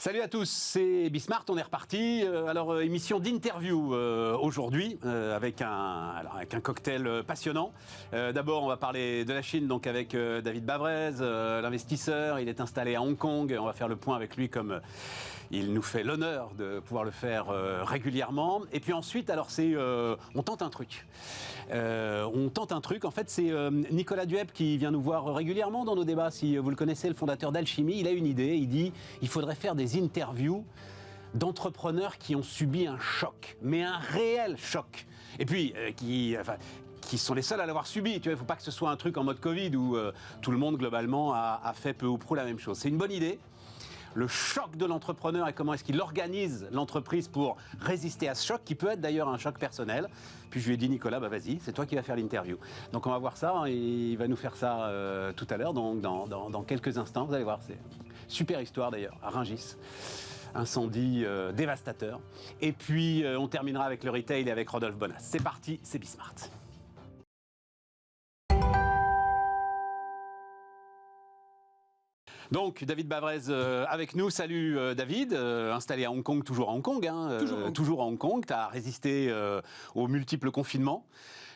Salut à tous, c'est Bismart, on est reparti. Émission d'interview aujourd'hui avec un cocktail passionnant. D'abord, on va parler de la Chine, donc avec David Bavrez, l'investisseur. Il est installé à Hong Kong. On va faire le point avec lui comme il nous fait l'honneur de pouvoir le faire régulièrement. Et puis ensuite, on tente un truc. En fait, c'est Nicolas Dueb qui vient nous voir régulièrement dans nos débats. Si vous le connaissez, le fondateur d'Alchimie, il a une idée. Il dit il faudrait faire des interviews d'entrepreneurs qui ont subi un choc, mais un réel choc. Et puis, qui sont les seuls à l'avoir subi. Il ne faut pas que ce soit un truc en mode Covid où tout le monde, globalement, a fait peu ou prou la même chose. C'est une bonne idée. Le choc de l'entrepreneur et comment est-ce qu'il organise l'entreprise pour résister à ce choc, qui peut être d'ailleurs un choc personnel. Puis je lui ai dit, Nicolas, vas-y, c'est toi qui vas faire l'interview. Donc on va voir ça, et il va nous faire ça tout à l'heure, donc dans quelques instants. Vous allez voir, c'est une super histoire d'ailleurs, à Rungis. Incendie dévastateur. Et puis on terminera avec le retail et avec Rodolphe Bonas. C'est parti, c'est Bismart. Donc, David Bavrez avec nous. Salut David, installé à Hong Kong, toujours à Hong Kong. Toujours à Hong Kong. Tu as résisté aux multiples confinements.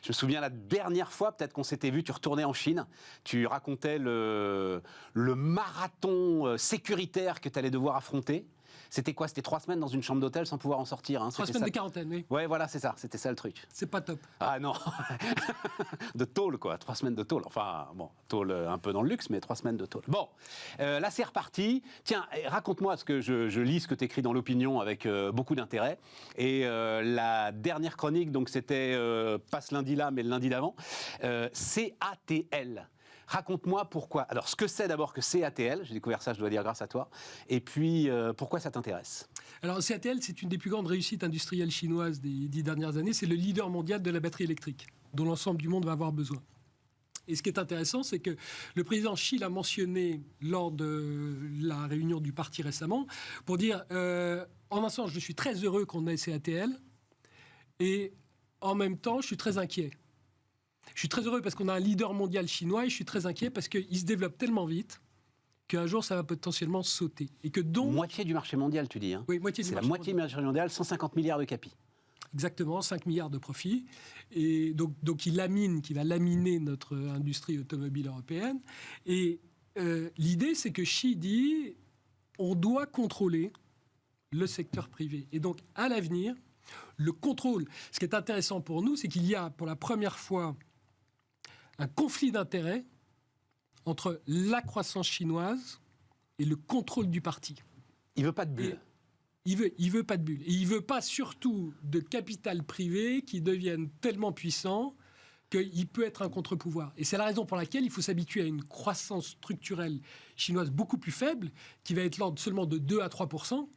Je me souviens la dernière fois, peut-être qu'on s'était vu, tu retournais en Chine. Tu racontais le marathon sécuritaire que tu allais devoir affronter. C'était quoi? C'était 3 semaines dans une chambre d'hôtel sans pouvoir en sortir. 3 semaines de quarantaine, oui. Ouais, voilà, c'est ça. C'était ça le truc. C'est pas top. Ah non. De tôle, quoi. 3 semaines de tôle. Enfin, bon, tôle un peu dans le luxe, mais 3 semaines de tôle. Bon, là, c'est reparti. Tiens, raconte-moi, parce que je lis ce que tu écris dans l'opinion avec beaucoup d'intérêt. Et la dernière chronique, donc c'était pas ce lundi-là, mais le lundi d'avant, CATL. Raconte-moi pourquoi. Alors, ce que c'est d'abord que CATL, j'ai découvert ça, je dois dire, grâce à toi. Et puis, pourquoi ça t'intéresse? Alors, CATL, c'est une des plus grandes réussites industrielles chinoises des 10 dernières années. C'est le leader mondial de la batterie électrique, dont l'ensemble du monde va avoir besoin. Et ce qui est intéressant, c'est que le président Xi l'a mentionné lors de la réunion du parti récemment, pour dire, en un sens, je suis très heureux qu'on ait CATL, et en même temps, je suis très inquiet. Je suis très heureux parce qu'on a un leader mondial chinois et je suis très inquiet parce qu'il se développe tellement vite qu'un jour, ça va potentiellement sauter. Et que donc... Moitié du marché mondial, tu dis. Hein. Oui, moitié du marché mondial. C'est la moitié du marché mondial, 150 milliards de capi. Exactement, 5 milliards de profits. Et donc il va laminer notre industrie automobile européenne. Et l'idée, c'est que Xi dit, on doit contrôler le secteur privé. Et donc, à l'avenir, le contrôle... Ce qui est intéressant pour nous, c'est qu'il y a, pour la première fois, un conflit d'intérêts entre la croissance chinoise et le contrôle du parti. Il veut pas de bulle. Il veut pas de bulle. Et il veut pas surtout de capital privé qui devienne tellement puissant qu'il peut être un contre-pouvoir. Et c'est la raison pour laquelle il faut s'habituer à une croissance structurelle chinoise beaucoup plus faible, qui va être l'ordre seulement de 2 à 3%,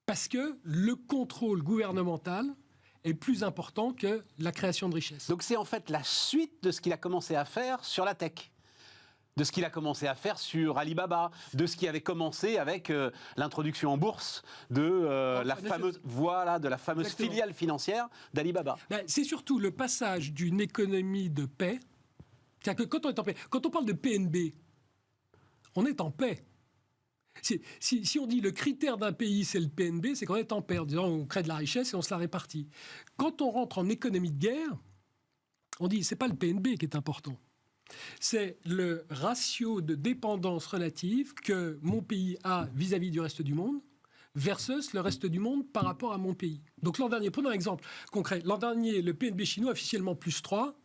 parce que le contrôle gouvernemental est plus important que la création de richesse. Donc c'est en fait la suite de ce qu'il a commencé à faire sur la tech, de ce qu'il a commencé à faire sur Alibaba, de ce qui avait commencé avec l'introduction en bourse de la fameuse filiale financière d'Alibaba. C'est surtout le passage d'une économie de paix. C'est-à-dire que quand on est en paix, quand on parle de PNB, on est en paix. Si on dit le critère d'un pays, c'est le PNB, c'est qu'on est en paix. En disant, on crée de la richesse et on se la répartit. Quand on rentre en économie de guerre, on dit, c'est pas le PNB qui est important. C'est le ratio de dépendance relative que mon pays a vis-à-vis du reste du monde versus le reste du monde par rapport à mon pays. Donc l'an dernier, prenons un exemple concret. L'an dernier, le PNB chinois officiellement plus 3.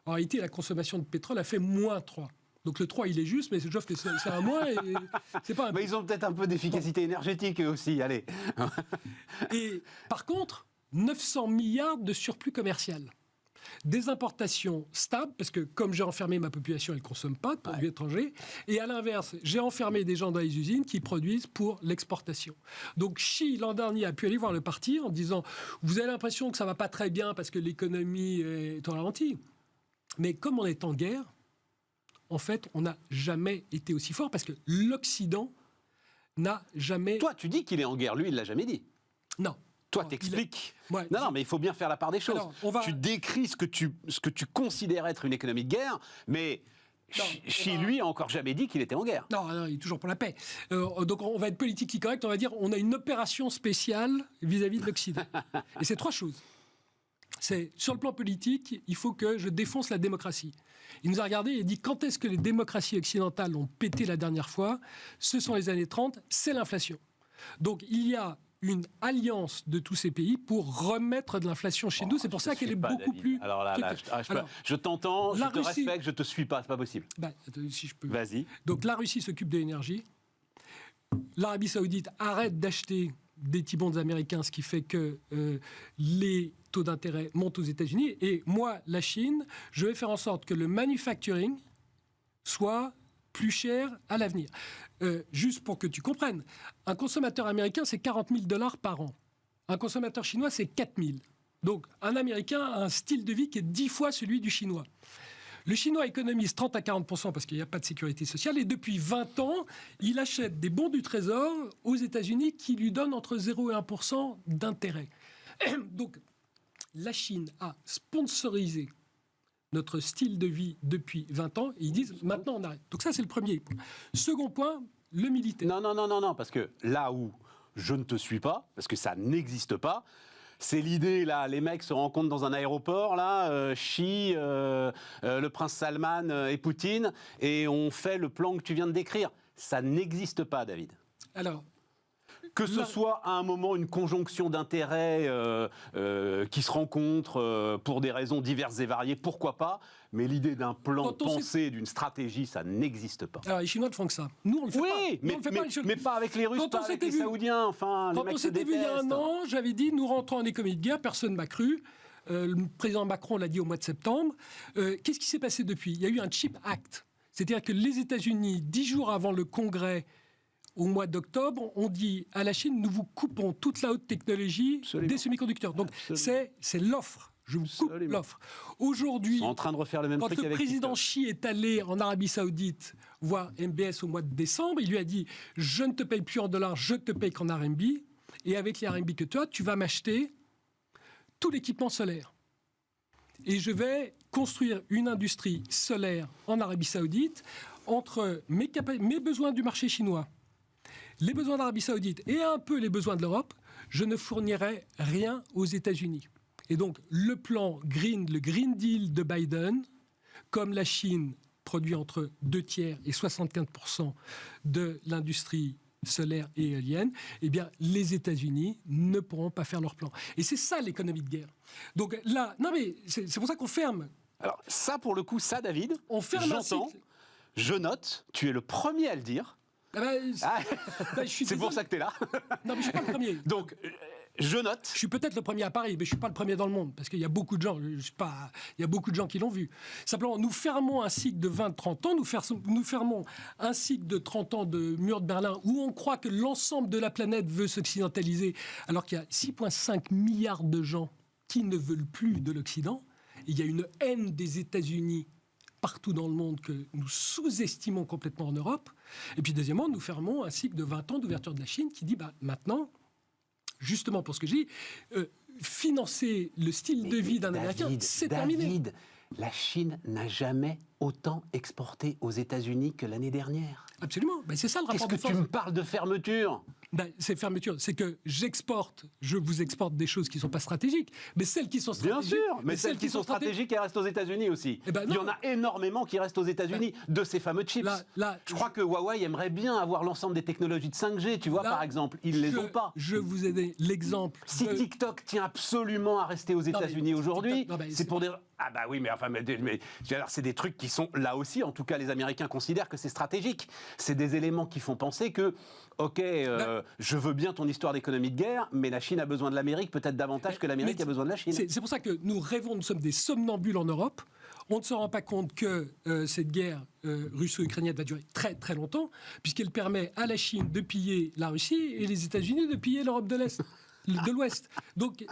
En réalité, la consommation de pétrole a fait moins 3. Donc le 3, il est juste, mais c'est juste que c'est un moins et c'est pas un... Mais ils ont peut-être un peu d'efficacité énergétique eux aussi, allez. Et par contre, 900 milliards de surplus commercial. Des importations stables, parce que comme j'ai enfermé ma population, elle ne consomme pas de produits étrangers. Et à l'inverse, j'ai enfermé des gens dans les usines qui produisent pour l'exportation. Donc Xi, l'an dernier, a pu aller voir le parti en disant « Vous avez l'impression que ça ne va pas très bien parce que l'économie est au ralenti. » Mais comme on est en guerre, en fait, on n'a jamais été aussi fort parce que l'Occident n'a jamais... Toi, tu dis qu'il est en guerre. Lui, il ne l'a jamais dit. Non. Toi, t'expliques. Non, mais il faut bien faire la part des choses. Alors, tu décris ce que tu considères être une économie de guerre, mais Xi, lui, a encore jamais dit qu'il était en guerre. Non, il est toujours pour la paix. Donc on va être politiquement correct, on va dire on a une opération spéciale vis-à-vis de l'Occident. Et c'est 3 choses. C'est, sur le plan politique, il faut que je défonce la démocratie. Il nous a regardé et dit quand est-ce que les démocraties occidentales ont pété la dernière fois? Ce sont les années 30, c'est l'inflation. Donc il y a une alliance de tous ces pays pour remettre de l'inflation chez nous. C'est pour ça qu'elle est beaucoup plus... Alors là, je t'entends, je te respecte, je te suis pas, c'est pas possible. Si je peux. Vas-y. Donc la Russie s'occupe de l'énergie. L'Arabie Saoudite arrête d'acheter des T-bonds américains, ce qui fait que les taux d'intérêt montent aux États-Unis. Et moi, la Chine, je vais faire en sorte que le manufacturing soit plus cher à l'avenir. Juste pour que tu comprennes, un consommateur américain, c'est $40 000 par an. Un consommateur chinois, c'est 4 000. Donc, un Américain a un style de vie qui est 10 fois celui du Chinois. Le Chinois économise 30 à 40% parce qu'il n'y a pas de sécurité sociale. Et depuis 20 ans, il achète des bons du Trésor aux États-Unis qui lui donnent entre 0 et 1% d'intérêt. Donc, la Chine a sponsorisé notre style de vie depuis 20 ans, et ils disent maintenant on arrête. Donc ça c'est le premier point. Second point, le militaire. Non, parce que là où je ne te suis pas, parce que ça n'existe pas, c'est l'idée, là, les mecs se rencontrent dans un aéroport, là, Xi, le prince Salman et Poutine, et on fait le plan que tu viens de décrire. Ça n'existe pas, David. Alors, que ce soit à un moment une conjonction d'intérêts qui se rencontrent pour des raisons diverses et variées, pourquoi pas, mais l'idée d'un plan pensé, d'une stratégie, ça n'existe pas. Alors les Chinois ne font que ça. Nous, on le fait pas. Oui, mais pas avec les Russes, pas avec les Saoudiens, enfin, les mecs se détestent. Quand on s'était vu il y a 1 an, j'avais dit, nous rentrons en économie de guerre, personne ne m'a cru. Le président Macron l'a dit au mois de septembre. Qu'est-ce qui s'est passé depuis ? Il y a eu un Chip Act. C'est-à-dire que les États-Unis, 10 jours avant le congrès, au mois d'octobre, on dit à la Chine, nous vous coupons toute la haute technologie des semi-conducteurs. Donc c'est l'offre. Je vous coupe l'offre. Aujourd'hui, en train de refaire le même quand truc le avec président Xi est allé en Arabie Saoudite voir MBS au mois de décembre, il lui a dit « Je ne te paye plus en dollars, je te paye qu'en RMB. Et avec les RMB que toi, tu vas m'acheter tout l'équipement solaire. Et je vais construire une industrie solaire en Arabie Saoudite entre mes besoins du marché chinois, les besoins d'Arabie Saoudite et un peu les besoins de l'Europe, je ne fournirai rien aux États-Unis. » Et donc, le plan Green, le Green Deal de Biden, comme la Chine produit entre 2/3 et 75% de l'industrie solaire et éolienne, eh bien, les États-Unis ne pourront pas faire leur plan. Et c'est ça l'économie de guerre. Donc là, non mais c'est pour ça qu'on ferme. Alors ça, pour le coup, ça, David, on ferme j'entends, je note, tu es le premier à le dire. C'est pour ça que tu es là. Non, mais je ne suis pas le premier. Donc, je note. Je suis peut-être le premier à Paris, mais je ne suis pas le premier dans le monde, parce qu'il y a beaucoup de gens, il y a beaucoup de gens qui l'ont vu. Simplement, nous fermons un cycle de 20-30 ans, nous fermons un cycle de 30 ans de mur de Berlin, où on croit que l'ensemble de la planète veut s'occidentaliser, alors qu'il y a 6,5 milliards de gens qui ne veulent plus de l'Occident. Il y a une haine des États-Unis partout dans le monde que nous sous-estimons complètement en Europe. Et puis deuxièmement, nous fermons un cycle de 20 ans d'ouverture de la Chine qui dit maintenant, justement pour ce que je dis, financer le style de vie d'un Américain, c'est terminé. David, la Chine n'a jamais autant exporté aux États-Unis que l'année dernière. Absolument, c'est ça le rapport de force. Qu'est-ce que tu me parles de fermeture ? C'est fermeture, c'est que je vous exporte des choses qui ne sont pas stratégiques, mais celles qui sont stratégiques... Bien sûr, mais celles qui sont stratégiques, elles restent aux États-Unis aussi. Il y en a énormément qui restent aux États-Unis, de ces fameux chips. Je crois que Huawei aimerait bien avoir l'ensemble des technologies de 5G, tu vois, par exemple. Ils ne les ont pas. Je vous ai donné l'exemple. Si TikTok tient absolument à rester aux États-Unis aujourd'hui, c'est pour des... Ah bah oui, mais c'est des trucs qui sont là aussi, en tout cas les Américains considèrent que c'est stratégique. C'est des éléments qui font penser que, ok, je veux bien ton histoire d'économie de guerre, mais la Chine a besoin de l'Amérique peut-être davantage que l'Amérique a besoin de la Chine. C'est pour ça que nous rêvons, nous sommes des somnambules en Europe. On ne se rend pas compte que cette guerre russo-ukrainienne va durer très très longtemps, puisqu'elle permet à la Chine de piller la Russie et les États-Unis de piller l'Europe de l'Est. De l'Ouest. Donc,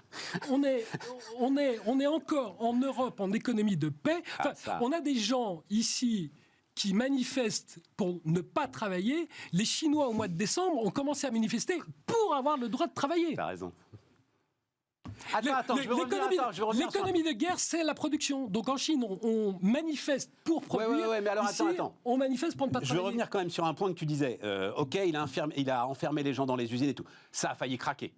on est encore en Europe en économie de paix. On a des gens ici qui manifestent pour ne pas travailler. Les Chinois, au mois de décembre, ont commencé à manifester pour avoir le droit de travailler. T'as raison. Attends, je veux revenir sur... L'économie de guerre, c'est la production. Donc en Chine, on manifeste pour produire. Ouais, mais alors Ici, attends. On manifeste pour ne pas travailler. Je veux revenir quand même sur un point que tu disais. Ok, il a enfermé les gens dans les usines et tout. Ça a failli craquer.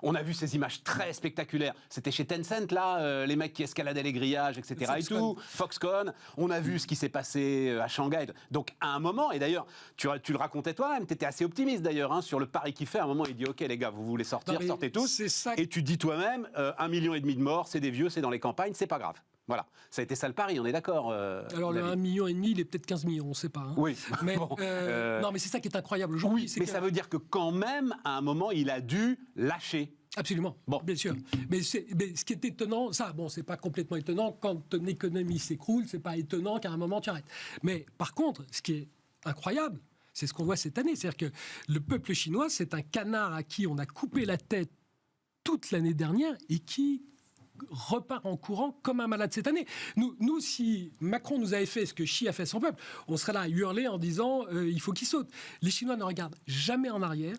On a vu ces images très spectaculaires. C'était chez Tencent, là, les mecs qui escaladaient les grillages, etc. Foxconn. Foxconn. On a vu ce qui s'est passé à Shanghai. Donc, à un moment, et d'ailleurs, tu le racontais toi-même, tu étais assez optimiste d'ailleurs, hein, sur le pari qu'il fait. À un moment, il dit, OK, les gars, vous voulez sortir, sortez tous. C'est ça. Et tu dis toi-même, 1,5 million de morts, c'est des vieux, c'est dans les campagnes, c'est pas grave. Voilà, ça a été ça le pari, on est d'accord. Alors le 1,5 million, il est peut-être 15 millions, on ne sait pas. Hein. Oui. Mais, non, mais c'est ça qui est incroyable aujourd'hui. Oui, mais ça veut dire que quand même, à un moment, il a dû lâcher. Absolument, bien sûr. Mais ce qui est étonnant, c'est pas complètement étonnant. Quand ton économie s'écroule, c'est pas étonnant qu'à un moment tu arrêtes. Mais par contre, ce qui est incroyable, c'est ce qu'on voit cette année. C'est-à-dire que le peuple chinois, c'est un canard à qui on a coupé la tête toute l'année dernière et qui repart en courant comme un malade cette année. Nous, si Macron nous avait fait ce que Xi a fait à son peuple, on serait là à hurler en disant il faut qu'il saute. Les Chinois ne regardent jamais en arrière.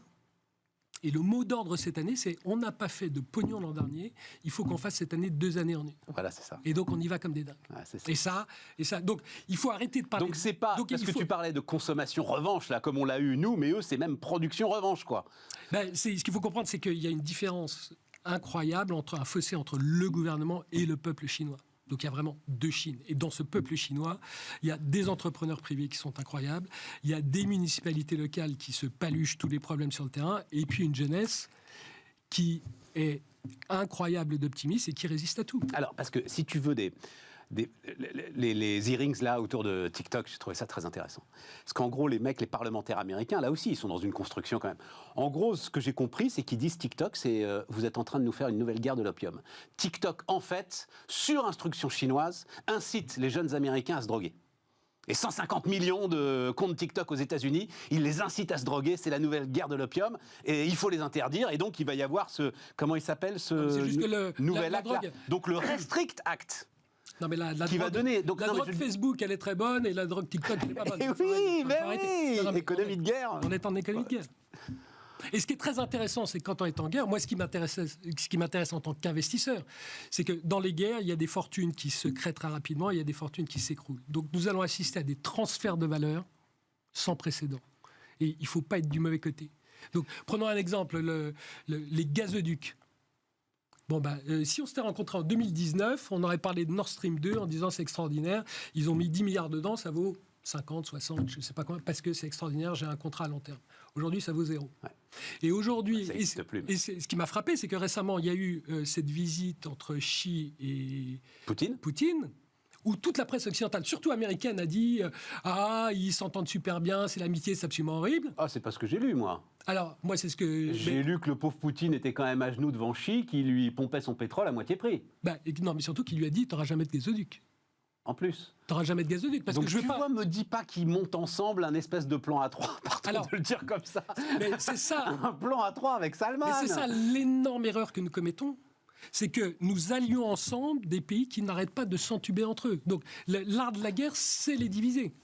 Et le mot d'ordre cette année, c'est on n'a pas fait de pognon l'an dernier, il faut qu'on fasse cette année 2 années en une. Voilà, c'est ça. Et donc on y va comme des dingues. Ouais, c'est ça. Et ça. Donc il faut arrêter de parler. Donc c'est pas parce que tu parlais de consommation revanche là, comme on l'a eu nous, mais eux c'est même production revanche quoi. Ce qu'il faut comprendre, c'est qu'il y a une différence incroyable un fossé entre le gouvernement et le peuple chinois. Donc il y a vraiment 2 Chines. Et dans ce peuple chinois, il y a des entrepreneurs privés qui sont incroyables, il y a des municipalités locales qui se paluchent tous les problèmes sur le terrain, et puis une jeunesse qui est incroyable d'optimisme et qui résiste à tout. Alors, parce que si tu veux les hearings là autour de TikTok, j'ai trouvé ça très intéressant. Parce qu'en gros, les parlementaires américains, là aussi, ils sont dans une construction quand même. En gros, ce que j'ai compris, c'est qu'ils disent TikTok, c'est vous êtes en train de nous faire une nouvelle guerre de l'opium. TikTok, en fait, sur instruction chinoise, incite les jeunes Américains à se droguer. Et 150 millions de comptes TikTok aux États-Unis, ils les incitent à se droguer, c'est la nouvelle guerre de l'opium, et il faut les interdire, et donc il va y avoir comment il s'appelle, ce nouvel acte là. Donc le Restrict Act. Non, mais la qui drogue, va donner. Donc, la drogue Facebook, elle est très bonne, et la drogue TikTok, elle n'est pas bonne. Oui, économie de guerre. On est en économie de guerre. Et ce qui est très intéressant, c'est que quand on est en guerre, moi, ce qui m'intéresse en tant qu'investisseur, c'est que dans les guerres, il y a des fortunes qui se créent très rapidement, et il y a des fortunes qui s'écroulent. Donc, nous allons assister à des transferts de valeur sans précédent. Et il ne faut pas être du mauvais côté. Donc, prenons un exemple, les gazoducs. Bon, si on s'était rencontrés en 2019, on aurait parlé de Nord Stream 2 en disant c'est extraordinaire. Ils ont mis 10 milliards dedans, ça vaut 50, 60, je ne sais pas combien, parce que c'est extraordinaire, j'ai un contrat à long terme. Aujourd'hui, ça vaut 0. Ouais. Et aujourd'hui, ce qui m'a frappé, c'est que récemment, il y a eu cette visite entre Xi et Poutine, où toute la presse occidentale, surtout américaine, a dit ils s'entendent super bien, c'est l'amitié, c'est absolument horrible. Ah, c'est pas ce que j'ai lu, moi. Alors, moi, c'est ce que... J'ai lu que le pauvre Poutine était quand même à genoux devant Xi, qui lui pompait son pétrole à moitié prix. Non, mais surtout qu'il lui a dit, t'auras jamais de gazoduc. En plus. T'auras jamais de gazoduc. Parce donc que je veux vois, me dis pas qu'ils montent ensemble un espèce de plan A3, pardon de le dire comme ça. Mais c'est ça. Un plan A3 avec Salman. Mais c'est ça l'énorme erreur que nous commettons. C'est que nous allions ensemble des pays qui n'arrêtent pas de s'entuber entre eux. Donc l'art de la guerre, c'est les diviser.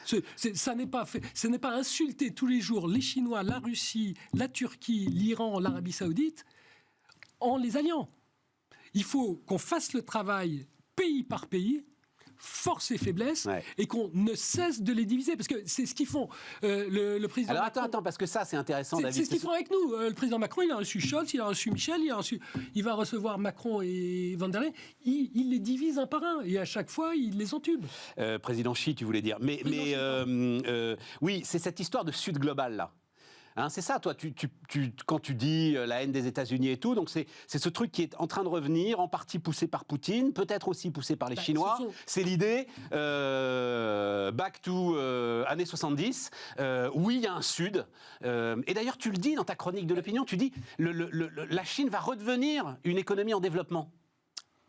Ce n'est pas insulter tous les jours les Chinois, la Russie, la Turquie, l'Iran, l'Arabie Saoudite en les alliant. Il faut qu'on fasse le travail pays par pays, force et faiblesse, et qu'on ne cesse de les diviser. Parce que c'est ce qu'ils font. Le président Alors Macron, attends, parce que ça, c'est intéressant, David. C'est ce qu'ils font avec nous. Le président Macron, il a reçu Scholz, il a reçu Michel, il va recevoir Macron et Van der Leyen. Il les divise un par un, et à chaque fois, il les entube. Président Xi, tu voulais dire. Oui, c'est cette histoire de Sud global, là. Hein, c'est ça, toi, quand tu dis la haine des États-Unis et tout, donc c'est ce truc qui est en train de revenir, en partie poussé par Poutine, peut-être aussi poussé par les Chinois. C'est l'idée, back to années 70, oui, il y a un Sud. Et d'ailleurs, tu le dis dans ta chronique de l'opinion, tu dis la Chine va redevenir une économie en développement.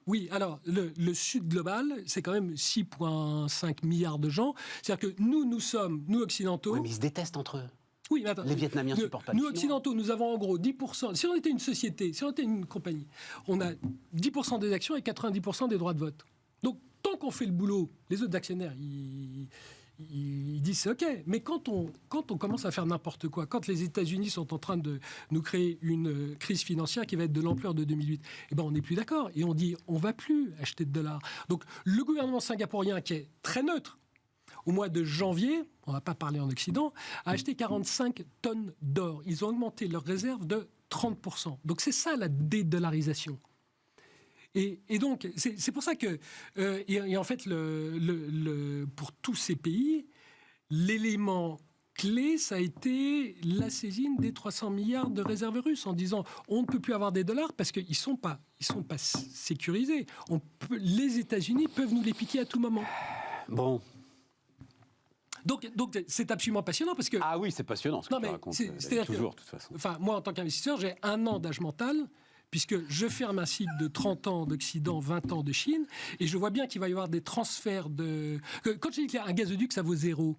Oui, alors, le Sud global, c'est quand même 6,5 milliards de gens. C'est-à-dire que nous sommes, nous occidentaux... Oui, mais ils se détestent entre eux. Oui, mais attends, les Vietnamiens supportent pas les Nous, Chinois. occidentaux, nous avons en gros 10%. Si on était une société, si on était une compagnie, on a 10% des actions et 90% des droits de vote. Donc, tant qu'on fait le boulot, les autres actionnaires, ils disent c'est OK. Mais quand on commence à faire n'importe quoi, quand les États-Unis sont en train de nous créer une crise financière qui va être de l'ampleur de 2008, eh ben on n'est plus d'accord. Et on dit on ne va plus acheter de dollars. Donc le gouvernement singapourien, qui est très neutre, au mois de janvier, on ne va pas parler en Occident, a acheté 45 tonnes d'or. Ils ont augmenté leurs réserves de 30%. Donc c'est ça la dédollarisation. Et donc, c'est pour ça que, et en fait, pour tous ces pays, l'élément clé, ça a été la saisine des 300 milliards de réserves russes, en disant on ne peut plus avoir des dollars parce qu'ils ne sont pas sécurisés. Les États-Unis peuvent nous les piquer à tout moment. Bon. Donc c'est absolument passionnant parce que... Ah oui, c'est passionnant ce que tu racontes. C'est-à-dire toujours, de toute façon. Enfin, moi, en tant qu'investisseur, j'ai 1 an d'âge mental, puisque je ferme un cycle de 30 ans d'Occident, 20 ans de Chine, et je vois bien qu'il va y avoir des transferts de... Quand je dis qu'un gazoduc, ça vaut 0,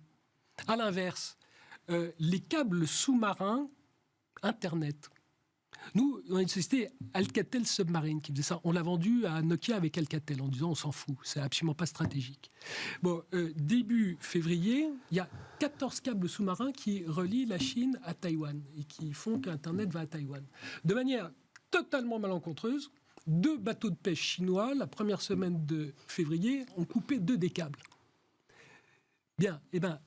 à l'inverse, les câbles sous-marins, Internet. Nous, on a une société Alcatel Submarine qui faisait ça. On l'a vendu à Nokia avec Alcatel en disant on s'en fout, c'est absolument pas stratégique. Bon, début février, il y a 14 câbles sous-marins qui relient la Chine à Taïwan et qui font qu'Internet va à Taïwan. De manière totalement malencontreuse, 2 bateaux de pêche chinois, la première semaine de février, ont coupé 2 des câbles. Bien, eh bien,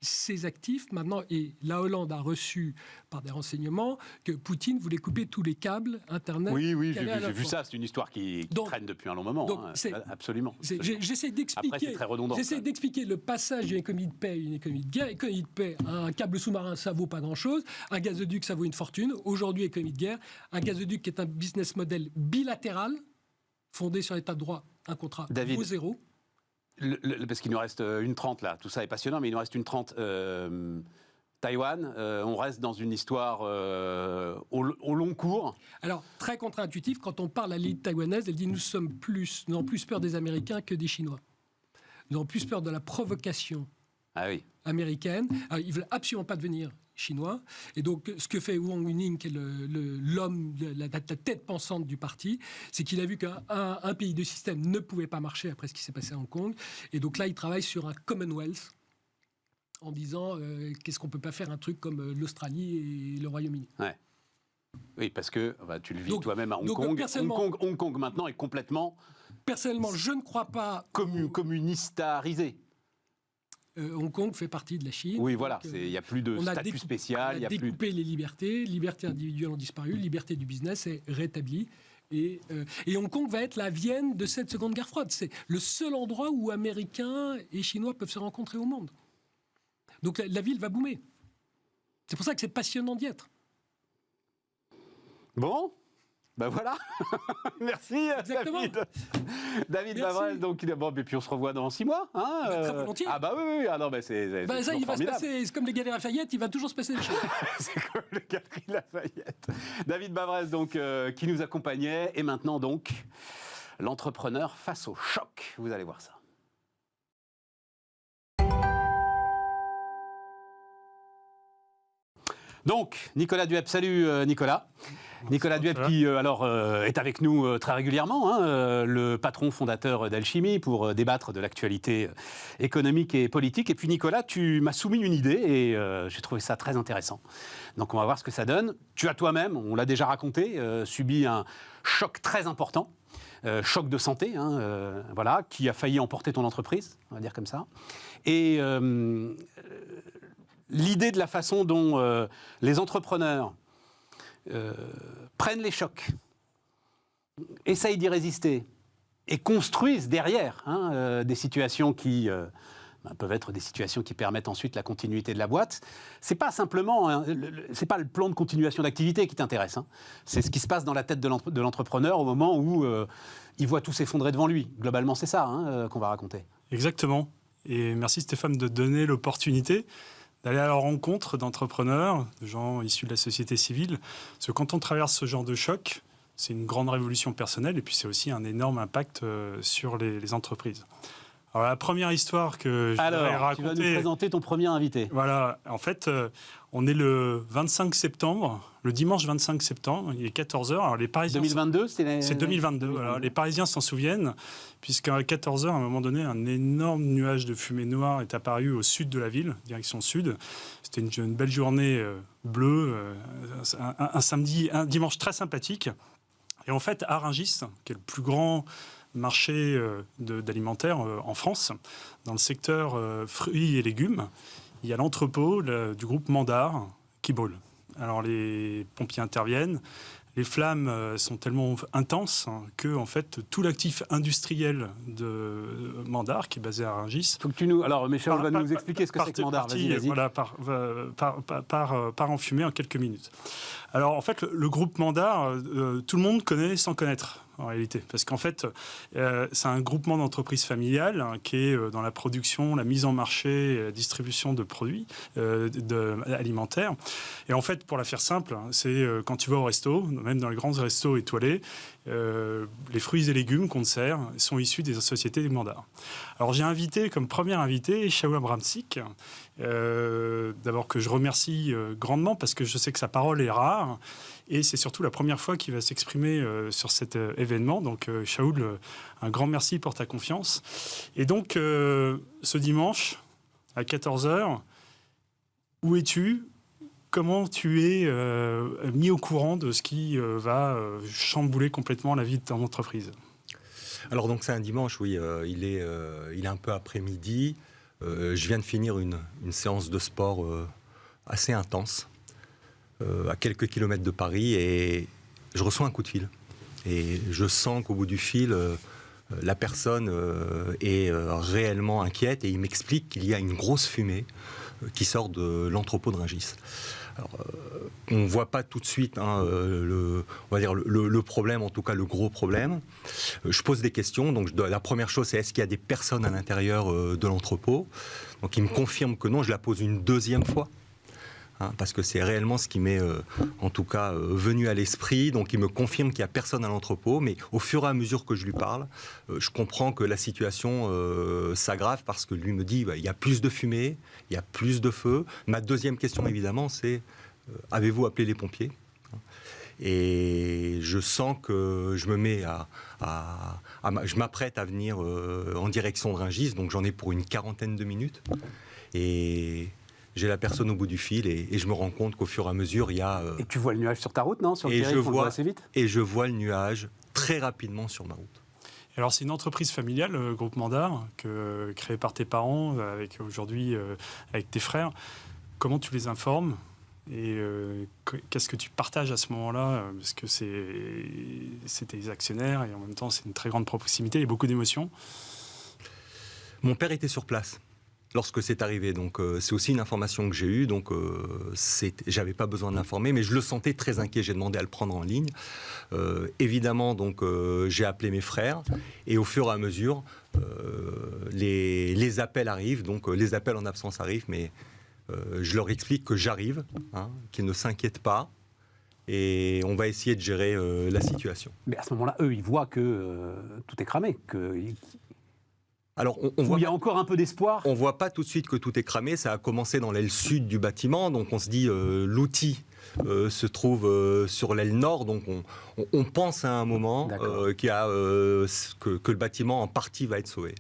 ces actifs, maintenant, et la Hollande a reçu par des renseignements que Poutine voulait couper tous les câbles Internet. Oui, j'ai vu ça, c'est une histoire qui traîne depuis un long moment. Donc, absolument. J'essaie d'expliquer. Après, c'est très redondant. J'essaie d'expliquer le passage d'une économie de paix à une économie de guerre. Économie de paix, un câble sous-marin, ça vaut pas grand-chose. Un gazoduc, ça vaut une fortune. Aujourd'hui, économie de guerre. Un gazoduc qui est un business model bilatéral, fondé sur l'état de droit, un contrat vaut 0. Parce qu'il nous reste 1:30 là, tout ça est passionnant, mais il nous reste 1:30. Taïwan, on reste dans une histoire au long cours. Alors, très contre-intuitif, quand on parle à l'élite taïwanaise, elle dit nous avons plus peur des Américains que des Chinois. Nous avons plus peur de la provocation américaine. Alors, ils ne veulent absolument pas devenir chinois. Et donc, ce que fait Wang Huning, qui est l'homme, la tête pensante du parti, c'est qu'il a vu qu'un pays de système ne pouvait pas marcher après ce qui s'est passé à Hong Kong. Et donc là, il travaille sur un Commonwealth en disant qu'est-ce qu'on ne peut pas faire un truc comme l'Australie et le Royaume-Uni. Ouais. Oui, parce que tu le vis toi-même à Hong Kong. Hong Kong maintenant est complètement... Personnellement, je ne crois pas... communistarisé. Hong Kong fait partie de la Chine. Oui, voilà, il n'y a plus de statut spécial. On a découpé les libertés individuelles ont disparu, liberté du business est rétablie. Et Hong Kong va être la Vienne de cette Seconde Guerre froide. C'est le seul endroit où Américains et Chinois peuvent se rencontrer au monde. Donc la ville va boomer. C'est pour ça que c'est passionnant d'y être. Bon, ben voilà. Merci, exactement. David Bavrez. Donc, et puis on se revoit dans 6 mois. Hein, très volontiers. Ah bah oui. Ah non, c'est ça, il va se passer. C'est comme les Galeries Lafayette, il va toujours se passer des choses. C'est comme les Galeries Lafayette. David Bavrez, donc, qui nous accompagnait. Et maintenant, donc, l'entrepreneur face au choc. Vous allez voir ça. Donc, Nicolas Duep. Salut Nicolas. Nicolas Duep qui est avec nous très régulièrement, le patron fondateur d'Alchimie pour débattre de l'actualité économique et politique. Et puis Nicolas, tu m'as soumis une idée et j'ai trouvé ça très intéressant. Donc on va voir ce que ça donne. Tu as toi-même, on l'a déjà raconté, subi un choc très important. Choc de santé, qui a failli emporter ton entreprise, on va dire comme ça. Et l'idée de la façon dont les entrepreneurs prennent les chocs, essayent d'y résister et construisent derrière des situations qui peuvent être des situations qui permettent ensuite la continuité de la boîte. C'est pas simplement, c'est pas le plan de continuation d'activité qui t'intéresse. C'est ce qui se passe dans la tête de l'entrepreneur au moment où il voit tout s'effondrer devant lui. Globalement, c'est ça qu'on va raconter. Exactement. Et merci Stéphane de donner l'opportunité d'aller à la rencontre d'entrepreneurs, de gens issus de la société civile. Parce que quand on traverse ce genre de choc, c'est une grande révolution personnelle et puis c'est aussi un énorme impact sur les entreprises. Alors, la première histoire que je voudrais Alors, tu vas raconter... nous présenter ton premier invité. Voilà, en fait, on est le 25 septembre, le dimanche 25 septembre, il est 14h. Alors, les Parisiens... 2022, C'est 2022. Voilà. Les Parisiens s'en souviennent, puisqu'à 14h, à un moment donné, un énorme nuage de fumée noire est apparu au sud de la ville, direction sud. C'était une belle journée bleue, un dimanche très sympathique. Et en fait, à Rungis, qui est le plus grand marché d'alimentaire en France, dans le secteur fruits et légumes, il y a l'entrepôt du groupe Mandar qui brûle. Alors les pompiers interviennent, les flammes sont tellement intenses que en fait tout l'actif industriel de Mandar, qui est basé à Rungis, Faut que tu nous... Alors, Michel va nous expliquer ce que c'est que Mandar. Vas-y. Voilà, part en fumée en quelques minutes. Alors en fait, le groupe Mandar, tout le monde connaît sans connaître. En réalité, parce qu'en fait, c'est un groupement d'entreprises familiales qui est dans la production, la mise en marché, la distribution de produits alimentaires. Et en fait, pour la faire simple, c'est quand tu vas au resto, même dans les grands restos étoilés, les fruits et légumes qu'on te sert sont issus des sociétés des Mandar. Alors j'ai invité comme premier invité Shaul Abramsik, d'abord que je remercie grandement parce que je sais que sa parole est rare. Et c'est surtout la première fois qu'il va s'exprimer sur cet événement. Donc, Shaul, un grand merci pour ta confiance. Et donc, ce dimanche, à 14h, où es-tu ? Comment tu es mis au courant de ce qui va chambouler complètement la vie de ton entreprise ? Alors, donc, c'est un dimanche, oui. Il est un peu après-midi. Je viens de finir une séance de sport assez intense. À quelques kilomètres de Paris, et je reçois un coup de fil. Et je sens qu'au bout du fil, la personne est réellement inquiète, et il m'explique qu'il y a une grosse fumée qui sort de l'entrepôt de Rungis. Alors, on ne voit pas tout de suite on va dire le problème, en tout cas le gros problème. Je pose des questions. Donc, la première chose, c'est est-ce qu'il y a des personnes à l'intérieur de l'entrepôt ? Donc, il me confirme que non. Je la pose une deuxième fois. Parce que c'est réellement ce qui m'est, en tout cas, venu à l'esprit. Donc, il me confirme qu'il n'y a personne à l'entrepôt. Mais au fur et à mesure que je lui parle, je comprends que la situation s'aggrave parce que lui me dit il y a plus de fumée, il y a plus de feu. Ma deuxième question, évidemment, c'est avez-vous appelé les pompiers ? Et je sens que je me mets je m'apprête à venir en direction de Rungis. Donc, j'en ai pour une quarantaine de minutes. Et j'ai la personne au bout du fil et je me rends compte qu'au fur et à mesure, il y a... Et tu vois le nuage sur ta route, non ? Sur le terrain, il faut le voir assez vite. Et je vois le nuage très rapidement sur ma route. Alors, c'est une entreprise familiale, le groupe Mandar, créée par tes parents, aujourd'hui avec tes frères. Comment tu les informes ? Et qu'est-ce que tu partages à ce moment-là ? Parce que c'est tes actionnaires et en même temps, c'est une très grande proximité, il y a beaucoup d'émotions. Mon père était sur place lorsque c'est arrivé, donc c'est aussi une information que j'ai eue, donc j'avais pas besoin de l'informer, mais je le sentais très inquiet, j'ai demandé à le prendre en ligne. Évidemment, donc j'ai appelé mes frères, et au fur et à mesure, les appels arrivent, donc les appels en absence arrivent, mais je leur explique que j'arrive, qu'ils ne s'inquiètent pas, et on va essayer de gérer la situation. Mais à ce moment-là, eux, ils voient que tout est cramé, Alors, il y a encore un peu d'espoir. On ne voit pas tout de suite que tout est cramé. Ça a commencé dans l'aile sud du bâtiment. Donc, on se dit l'outil se trouve sur l'aile nord. Donc, on pense à un moment que le bâtiment, en partie, va être sauvé.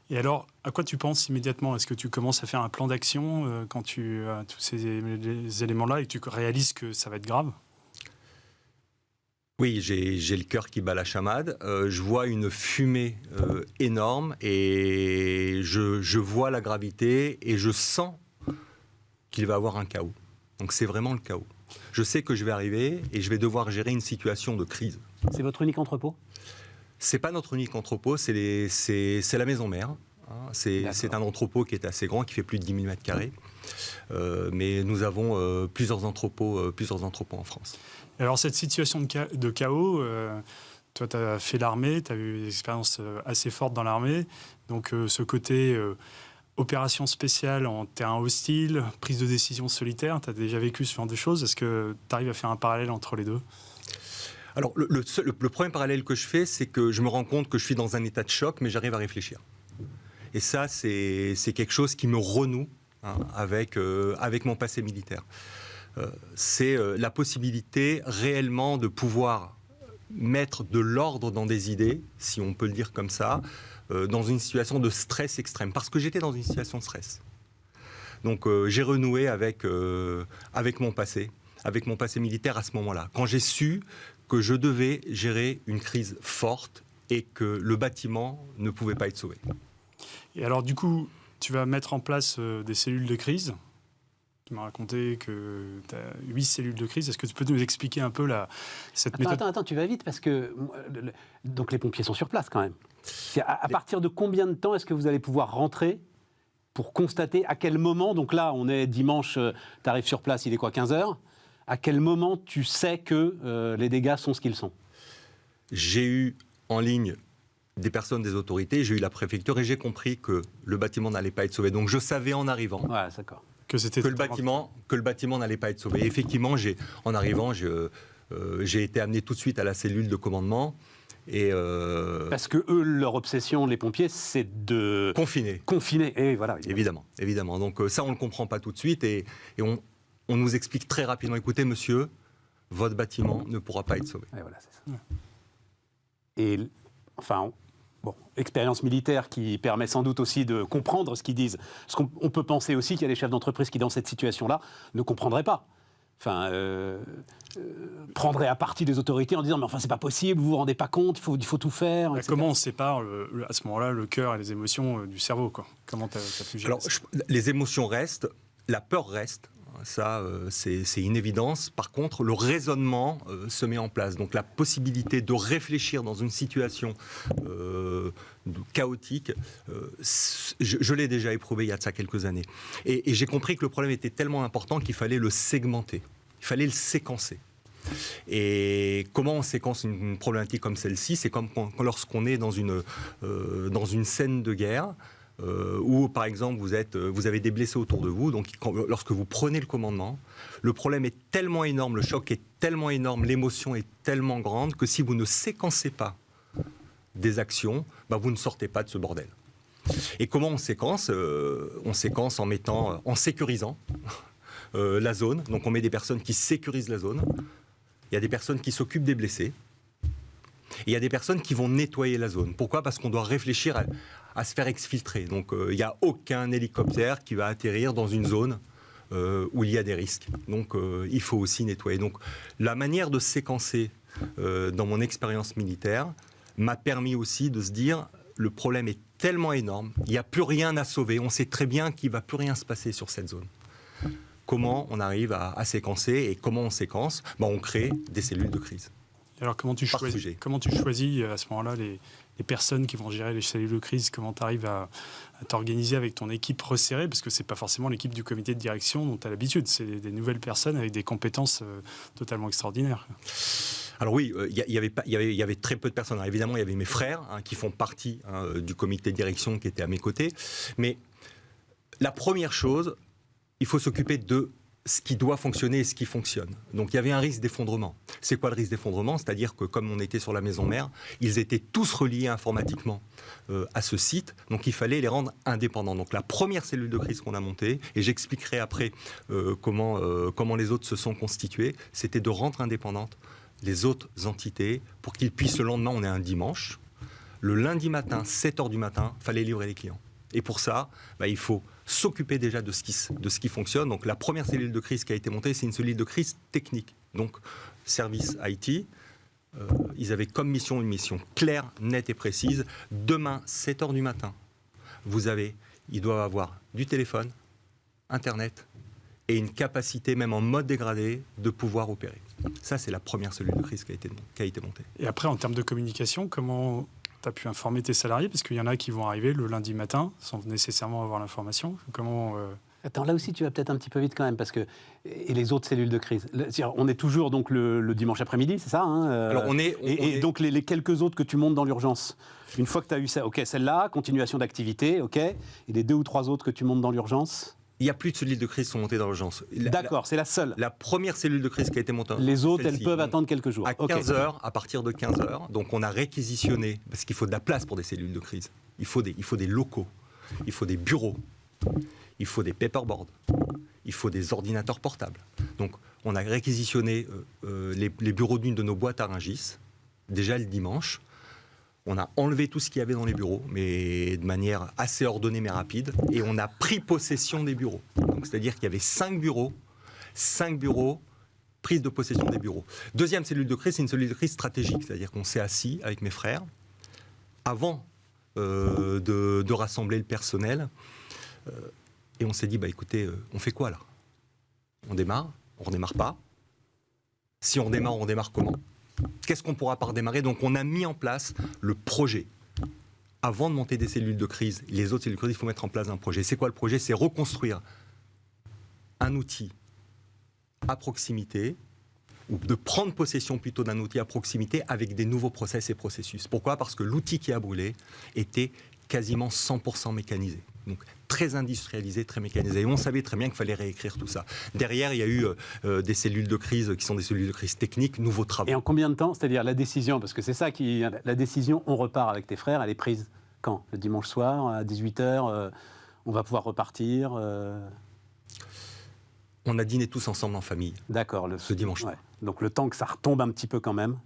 Et alors, à quoi tu penses immédiatement ? Est-ce que tu commences à faire un plan d'action quand tu as tous ces éléments-là et que tu réalises que ça va être grave ? Oui, j'ai le cœur qui bat la chamade. Je vois une fumée énorme et je vois la gravité et je sens qu'il va y avoir un chaos. Donc c'est vraiment le chaos. Je sais que je vais arriver et je vais devoir gérer une situation de crise. C'est votre unique entrepôt ? C'est pas notre unique entrepôt, c'est la maison mère. C'est un entrepôt qui est assez grand, qui fait plus de 10 000 m². Mais nous avons plusieurs entrepôts en France. Alors cette situation de chaos, toi tu as fait l'armée, tu as eu une expérience assez forte dans l'armée, donc ce côté opération spéciale en terrain hostile, prise de décision solitaire, tu as déjà vécu ce genre de choses, est-ce que tu arrives à faire un parallèle entre les deux ? Alors le premier parallèle que je fais, c'est que je me rends compte que je suis dans un état de choc, mais j'arrive à réfléchir. Et ça, c'est quelque chose qui me renoue avec mon passé militaire. C'est la possibilité réellement de pouvoir mettre de l'ordre dans des idées, si on peut le dire comme ça, dans une situation de stress extrême. Parce que j'étais dans une situation de stress. Donc j'ai renoué avec mon passé militaire à ce moment-là. Quand j'ai su que je devais gérer une crise forte et que le bâtiment ne pouvait pas être sauvé. Et alors du coup, tu vas mettre en place des cellules de crise. Tu m'as raconté que tu as 8 cellules de crise. Est-ce que tu peux nous expliquer un peu cette méthode ? Attends, tu vas vite parce que donc les pompiers sont sur place quand même. À partir de combien de temps est-ce que vous allez pouvoir rentrer pour constater à quel moment, donc là on est dimanche, tu arrives sur place, il est quoi, 15h ? À quel moment tu sais que les dégâts sont ce qu'ils sont ? J'ai eu en ligne des personnes des autorités, j'ai eu la préfecture et j'ai compris que le bâtiment n'allait pas être sauvé. Donc je savais en arrivant d'accord. que le bâtiment n'allait pas être sauvé. Et effectivement, en arrivant, j'ai été amené tout de suite à la cellule de commandement. Et parce que eux, leur obsession, les pompiers, c'est de confiner. Et voilà. Évidemment. Donc ça, on ne le comprend pas tout de suite et on nous explique très rapidement. Écoutez, monsieur, votre bâtiment ne pourra pas être sauvé. Et voilà, c'est ça. Et enfin, expérience militaire qui permet sans doute aussi de comprendre ce qu'ils disent. Parce qu'on peut penser aussi qu'il y a des chefs d'entreprise qui, dans cette situation-là, ne comprendraient pas. Enfin, prendraient à partie des autorités en disant « mais enfin, c'est pas possible, vous vous rendez pas compte, il faut tout faire ». Comment on sépare à ce moment-là le cœur et les émotions du cerveau, quoi ? Comment tu as pu gérer ça ? Les émotions restent, la peur reste. Ça, c'est une évidence. Par contre, le raisonnement se met en place. Donc, la possibilité de réfléchir dans une situation chaotique, je l'ai déjà éprouvé il y a de ça quelques années. Et j'ai compris que le problème était tellement important qu'il fallait le segmenter. Il fallait le séquencer. Et comment on séquence une problématique comme celle-ci ? C'est comme lorsqu'on est dans une scène de guerre, où, par exemple, vous avez des blessés autour de vous. Donc, lorsque vous prenez le commandement, le problème est tellement énorme, le choc est tellement énorme, l'émotion est tellement grande que si vous ne séquencez pas des actions, vous ne sortez pas de ce bordel. Et comment on séquence ? On séquence en sécurisant la zone. Donc, on met des personnes qui sécurisent la zone. Il y a des personnes qui s'occupent des blessés. Et il y a des personnes qui vont nettoyer la zone. Pourquoi ? Parce qu'on doit réfléchir à se faire exfiltrer. Donc il n'y a aucun hélicoptère qui va atterrir dans une zone où il y a des risques. Donc il faut aussi nettoyer. Donc la manière de séquencer dans mon expérience militaire m'a permis aussi de se dire le problème est tellement énorme, il n'y a plus rien à sauver, on sait très bien qu'il ne va plus rien se passer sur cette zone. Comment on arrive à séquencer et comment on séquence ? On crée des cellules de crise. Alors comment tu choisis à ce moment-là les personnes qui vont gérer les cellules de crise ? Comment tu arrives à t'organiser avec ton équipe resserrée ? Parce que ce n'est pas forcément l'équipe du comité de direction dont tu as l'habitude. C'est des nouvelles personnes avec des compétences totalement extraordinaires. Alors oui, il y avait très peu de personnes. Alors évidemment, il y avait mes frères qui font partie du comité de direction qui étaient à mes côtés. Mais la première chose, il faut s'occuper de ce qui doit fonctionner et ce qui fonctionne. Donc il y avait un risque d'effondrement. C'est quoi le risque d'effondrement ? C'est-à-dire que comme on était sur la maison mère, ils étaient tous reliés informatiquement à ce site, donc il fallait les rendre indépendants. Donc la première cellule de crise qu'on a montée, et j'expliquerai après comment les autres se sont constitués, c'était de rendre indépendantes les autres entités pour qu'ils puissent, le lendemain, on est un dimanche, le lundi matin, 7h du matin, il fallait livrer les clients. Et pour ça, il faut s'occuper déjà de ce qui fonctionne. Donc la première cellule de crise qui a été montée, c'est une cellule de crise technique. Donc service IT, ils avaient comme mission une mission claire, nette et précise. Demain, 7h du matin, ils doivent avoir du téléphone, Internet et une capacité, même en mode dégradé, de pouvoir opérer. Ça, c'est la première cellule de crise qui a été montée. Et après, en termes de communication, comment tu as pu informer tes salariés ? Parce qu'il y en a qui vont arriver le lundi matin sans nécessairement avoir l'information. Comment Attends, là aussi, tu vas peut-être un petit peu vite quand même, parce que... Et les autres cellules de crise, on est toujours donc le dimanche après-midi, c'est ça Alors Et donc les quelques autres que tu montes dans l'urgence, une fois que tu as eu ça, ok, celle-là, continuation d'activité, ok, et les 2 ou 3 autres que tu montes dans l'urgence ? Il n'y a plus de cellules de crise qui sont montées dans l'urgence. D'accord, c'est la seule. La première cellule de crise qui a été montée. Les autres, elles peuvent attendre quelques jours. À 15h, à partir de 15h, donc on a réquisitionné, parce qu'il faut de la place pour des cellules de crise. Il faut des locaux. il faut des bureaux, il faut des paperboards, il faut des ordinateurs portables. Donc, on a réquisitionné les bureaux d'une de nos boîtes à Rungis, déjà le dimanche. On a enlevé tout ce qu'il y avait dans les bureaux, mais de manière assez ordonnée mais rapide, et on a pris possession des bureaux. Donc, c'est-à-dire qu'il y avait 5 bureaux, prise de possession des bureaux. Deuxième cellule de crise, c'est une cellule de crise stratégique, c'est-à-dire qu'on s'est assis avec mes frères, avant de rassembler le personnel, et on s'est dit, écoutez, on fait quoi là? On démarre? On ne redémarre pas? Si on démarre comment? Qu'est-ce qu'on pourra pas redémarrer? Donc on a mis en place le projet. Avant de monter des cellules de crise, les autres cellules de crise, il faut mettre en place un projet. C'est quoi le projet? C'est reconstruire un outil à proximité, ou de prendre possession plutôt d'un outil à proximité avec des nouveaux process et processus. Pourquoi? Parce que l'outil qui a brûlé était quasiment 100% mécanisé. Donc très industrialisé, très mécanisé. Et on savait très bien qu'il fallait réécrire tout ça. Derrière, il y a eu des cellules de crise qui sont des cellules de crise techniques, nouveaux travaux. Et en combien de temps? C'est-à-dire la décision, parce que c'est ça qui... La décision, on repart avec tes frères, elle est prise quand? Le dimanche soir, à 18h, on va pouvoir repartir On a dîné tous ensemble en famille. D'accord. Ce dimanche. Ouais. Donc le temps que ça retombe un petit peu quand même.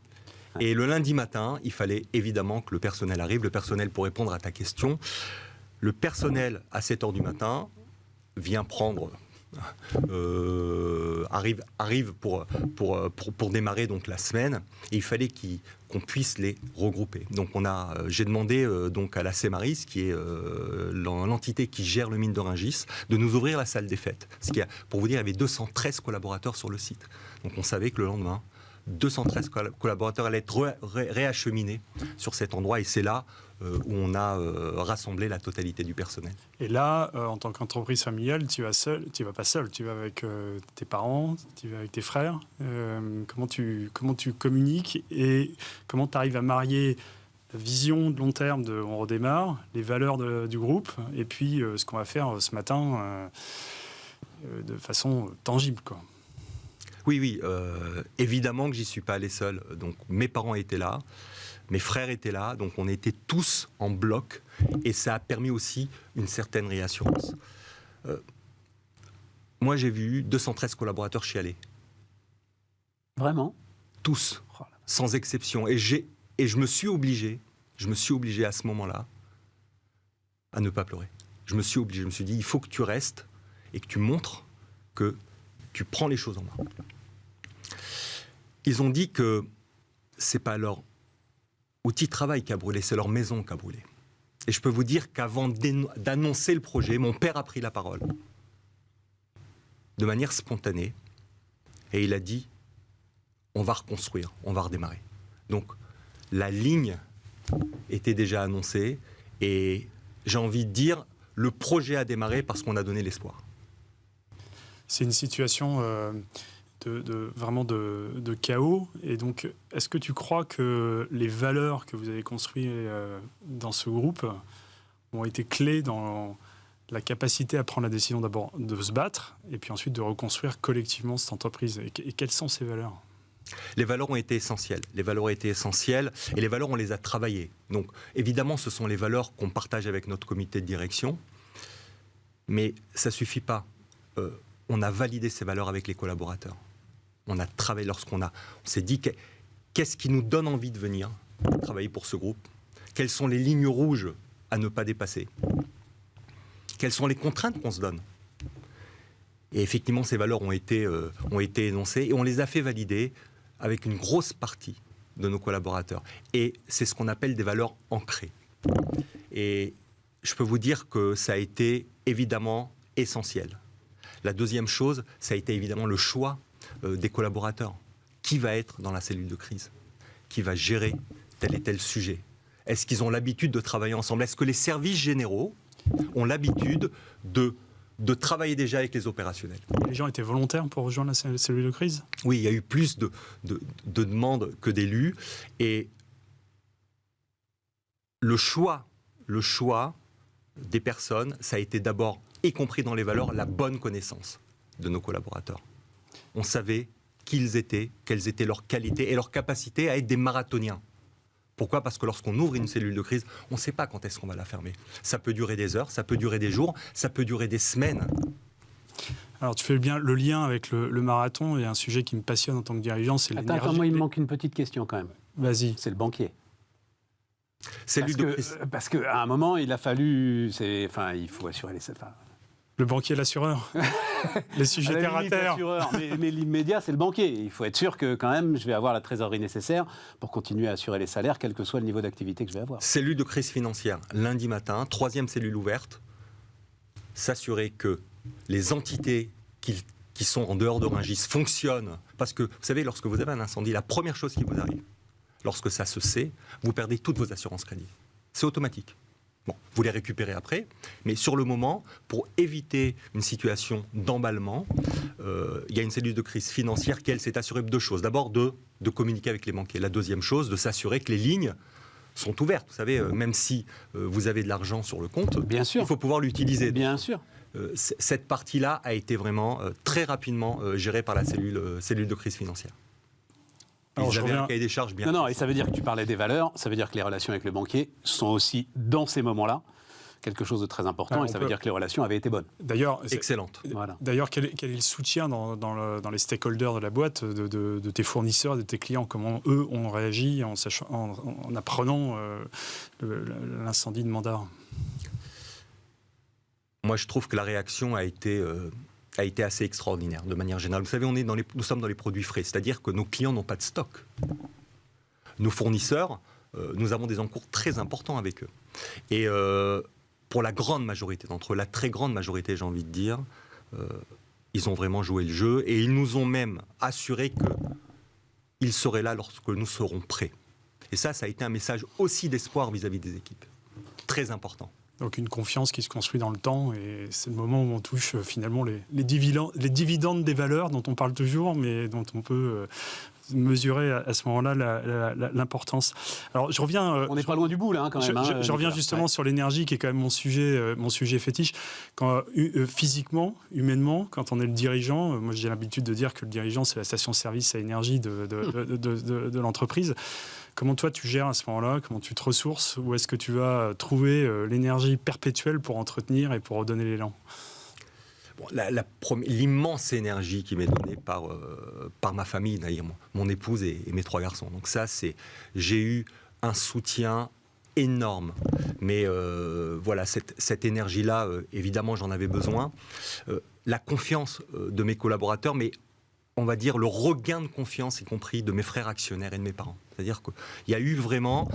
Et le lundi matin, il fallait évidemment que le personnel arrive. Le personnel, pour répondre à ta question, le personnel, à 7h du matin, vient prendre... arrive pour démarrer donc la semaine, et il fallait qu'on puisse les regrouper. Donc j'ai demandé donc à la CEMARIS, qui est l'entité qui gère le mine de Rungis, de nous ouvrir la salle des fêtes. Pour vous dire, il y avait 213 collaborateurs sur le site. Donc on savait que le lendemain, 213 collaborateurs allaient être réacheminés sur cet endroit, et c'est là où on a rassemblé la totalité du personnel. Et là, en tant qu'entreprise familiale, tu vas pas seul, tu vas avec tes parents, tu vas avec tes frères. Comment tu communiques et comment tu arrives à marier la vision de long terme de on redémarre, les valeurs du groupe, et puis ce qu'on va faire ce matin de façon tangible, quoi. Oui, évidemment que j'y suis pas allé seul. Donc mes parents étaient là, mes frères étaient là, donc on était tous en bloc, et ça a permis aussi une certaine réassurance. Moi, j'ai vu 213 collaborateurs chialer. Vraiment? Tous, sans exception. Et je me suis obligé à ce moment-là à ne pas pleurer. Je me suis obligé, je me suis dit, il faut que tu restes et que tu montres que tu prends les choses en main. Ils ont dit que c'est pas leur outil de travail qui a brûlé, c'est leur maison qui a brûlé. Et je peux vous dire qu'avant d'annoncer le projet, mon père a pris la parole de manière spontanée, et il a dit, on va reconstruire, on va redémarrer. Donc la ligne était déjà annoncée, et j'ai envie de dire, le projet a démarré parce qu'on a donné l'espoir. C'est une situation vraiment de chaos. Et donc, est-ce que tu crois que les valeurs que vous avez construites dans ce groupe ont été clés dans la capacité à prendre la décision d'abord de se battre et puis ensuite de reconstruire collectivement cette entreprise? Et quelles sont ces valeurs? Les valeurs ont été essentielles. Les valeurs ont été essentielles, et les valeurs, on les a travaillées. Donc, évidemment, ce sont les valeurs qu'on partage avec notre comité de direction. Mais ça ne suffit pas. On a validé ces valeurs avec les collaborateurs. On a travaillé on s'est dit qu'est-ce qui nous donne envie de venir travailler pour ce groupe? Quelles sont les lignes rouges à ne pas dépasser? Quelles sont les contraintes qu'on se donne? Et effectivement, ces valeurs ont été énoncées, et on les a fait valider avec une grosse partie de nos collaborateurs. Et c'est ce qu'on appelle des valeurs ancrées. Et je peux vous dire que ça a été évidemment essentiel. La deuxième chose, ça a été évidemment le choix des collaborateurs. Qui va être dans la cellule de crise? Qui va gérer tel et tel sujet? Est-ce qu'ils ont l'habitude de travailler ensemble? Est-ce que les services généraux ont l'habitude de travailler déjà avec les opérationnels? Les gens étaient volontaires pour rejoindre la cellule de crise? Oui, il y a eu plus de demandes que d'élus. Et le choix des personnes, ça a été d'abord, y compris dans les valeurs, la bonne connaissance de nos collaborateurs. On savait qui ils étaient, quelles étaient leurs qualités et leur capacité à être des marathoniens. Pourquoi ? Parce que lorsqu'on ouvre une cellule de crise, on ne sait pas quand est-ce qu'on va la fermer. Ça peut durer des heures, ça peut durer des jours, ça peut durer des semaines. Alors, tu fais bien le lien avec le marathon, et un sujet qui me passionne en tant que dirigeant, c'est l'énergie. Attends, moi, il me manque une petite question quand même. Vas-y. C'est le banquier. Cellule de crise. Parce qu'à un moment, il a fallu... il faut assurer les... Le banquier, l'assureur. Les sujets terre à terre. Mais l'immédiat, c'est le banquier. Il faut être sûr que quand même, je vais avoir la trésorerie nécessaire pour continuer à assurer les salaires, quel que soit le niveau d'activité que je vais avoir. Cellule de crise financière, lundi matin, 3e cellule ouverte, s'assurer que les entités qui sont en dehors de Rungis fonctionnent. Parce que, vous savez, lorsque vous avez un incendie, la première chose qui vous arrive, lorsque ça se sait, vous perdez toutes vos assurances crédit. C'est automatique. Bon, vous les récupérez après, mais sur le moment, pour éviter une situation d'emballement, il y a une cellule de crise financière qui, elle, s'est assurée de 2 choses. D'abord, de communiquer avec les banquiers. La deuxième chose, de s'assurer que les lignes sont ouvertes. Vous savez, même si vous avez de l'argent sur le compte, bien sûr, il faut pouvoir l'utiliser. Bien sûr. Cette partie-là a été vraiment très rapidement gérée par la cellule de crise financière. Alors, Ils avaient un cahier des charges bien. Non, et ça veut dire que tu parlais des valeurs, ça veut dire que les relations avec le banquier sont aussi, dans ces moments-là, quelque chose de très important, et ça veut dire que les relations avaient été bonnes. D'ailleurs, excellente. Voilà. D'ailleurs, quel est le soutien dans les stakeholders de la boîte, de tes fournisseurs, de tes clients? Comment eux ont réagi en apprenant l'incendie de Mandar? Moi, je trouve que la réaction a été assez extraordinaire, de manière générale. Vous savez, nous sommes dans les produits frais, c'est-à-dire que nos clients n'ont pas de stock. Nos fournisseurs, nous avons des encours très importants avec eux. Et pour la grande majorité d'entre eux, la très grande majorité, j'ai envie de dire, ils ont vraiment joué le jeu, et ils nous ont même assuré qu'ils seraient là lorsque nous serons prêts. Et ça a été un message aussi d'espoir vis-à-vis des équipes. Très important. Donc une confiance qui se construit dans le temps, et c'est le moment où on touche finalement les dividendes des valeurs dont on parle toujours, mais dont on peut mesurer à ce moment-là l'importance. Alors je reviens... on n'est pas loin du bout là quand même. Je reviens justement sur l'énergie, qui est quand même mon sujet fétiche. Physiquement, humainement, quand on est le dirigeant, moi j'ai l'habitude de dire que le dirigeant c'est la station-service à énergie de l'entreprise. Comment toi tu gères à ce moment-là? Comment tu te ressources? Où est-ce que tu vas trouver l'énergie perpétuelle pour entretenir et pour redonner l'élan? Bon, l'immense énergie qui m'est donnée par ma famille, d'ailleurs, mon épouse et mes 3 garçons. Donc ça, j'ai eu un soutien énorme. Mais voilà, cette énergie-là, évidemment, j'en avais besoin. La confiance de mes collaborateurs, mais on va dire le regain de confiance, y compris de mes frères actionnaires et de mes parents. C'est-à-dire qu'il y a eu vraiment...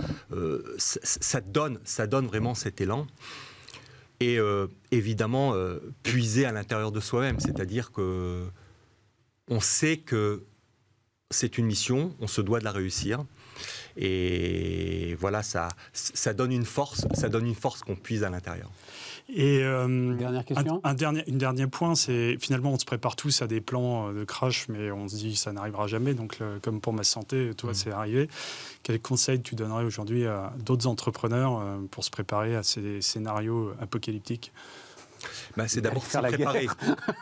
ça donne vraiment cet élan. Et évidemment, puiser à l'intérieur de soi-même. C'est-à-dire qu'on sait que c'est une mission, on se doit de la réussir. Et voilà, ça donne une force qu'on puise à l'intérieur. Et dernière question. Un dernier point, c'est finalement on se prépare tous à des plans de crash, mais on se dit ça n'arrivera jamais. Donc comme pour ma santé, toi c'est arrivé. Quel conseil tu donnerais aujourd'hui à d'autres entrepreneurs pour se préparer à ces scénarios apocalyptiques? C'est d'abord s'y préparer.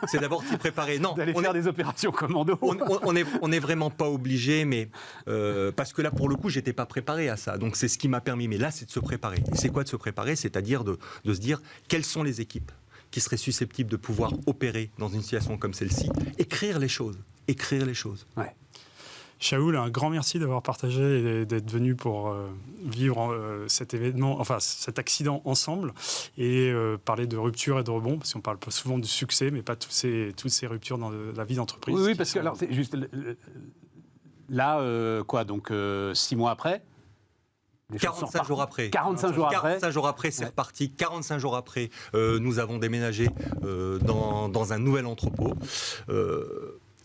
C'est d'abord s'y préparer. Non, d'aller faire des opérations commando. On n'est vraiment pas obligé, mais parce que là, pour le coup, j'étais pas préparé à ça. Donc c'est ce qui m'a permis. Mais là, c'est de se préparer. Et c'est quoi de se préparer? C'est-à-dire de se dire quelles sont les équipes qui seraient susceptibles de pouvoir opérer dans une situation comme celle-ci. Écrire les choses. Ouais. Shaoul, un grand merci d'avoir partagé et d'être venu pour vivre cet événement, enfin cet accident ensemble, et parler de rupture et de rebond, parce qu'on parle pas souvent du succès, mais pas toutes ces ruptures dans la vie d'entreprise. Oui, parce que alors c'est juste là, donc 6 mois après. 45 jours après. 45 jours après. 45 jours après, c'est reparti. 45 jours après, nous avons déménagé dans un nouvel entrepôt.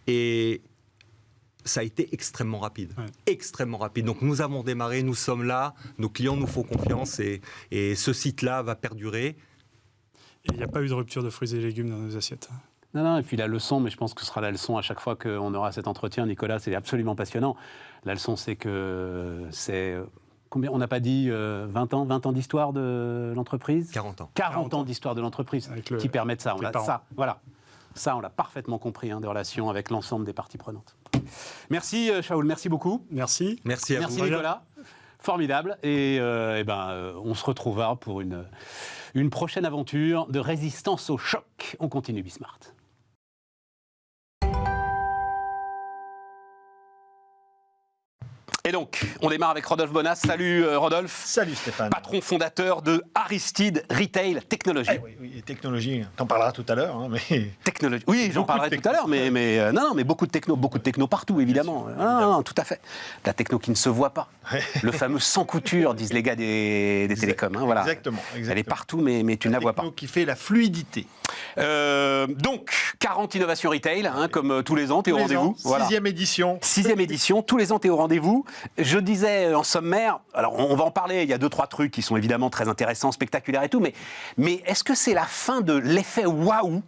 Et ça a été extrêmement rapide. Ouais. Extrêmement rapide. Donc nous avons démarré, nous sommes là, nos clients nous font confiance et ce site-là va perdurer. Il n'y a pas eu de rupture de fruits et légumes dans nos assiettes. Non, et puis la leçon, mais je pense que ce sera la leçon à chaque fois qu'on aura cet entretien, Nicolas, c'est absolument passionnant. La leçon, c'est que c'est... Combien, on n'a pas dit 20 ans d'histoire de l'entreprise? 40 ans. 40 ans d'histoire de l'entreprise qui permettent ça. Ça, on l'a parfaitement compris, des relations avec l'ensemble des parties prenantes. Merci Shaoul, merci beaucoup. Merci. Merci à vous. Merci Nicolas. Formidable. Et, on se retrouvera pour une prochaine aventure de résistance au choc. On continue Bismart. Et donc, on démarre avec Rodolphe Bonas. Salut Rodolphe. Salut Stéphane. Patron fondateur de Aristide Retail Technologies. Oui, technologie, t'en parleras tout à l'heure. Mais... Technologie. Oui, j'en parlerai tout à l'heure, mais beaucoup de techno partout, évidemment. Non, tout à fait. La techno qui ne se voit pas. Le fameux sans couture, disent les gars des télécoms. Hein, voilà. Exactement. Elle est partout, mais tu ne la vois pas. La techno qui fait la fluidité. Donc, 40 innovations retail, comme tous les ans, t'es au rendez-vous. Voilà. 6e édition. 6e édition, tous les ans, t'es au rendez-vous. Je disais en sommaire, alors on va en parler, il y a 2-3 trucs qui sont évidemment très intéressants, spectaculaires et tout, mais est-ce que c'est la fin de l'effet waouh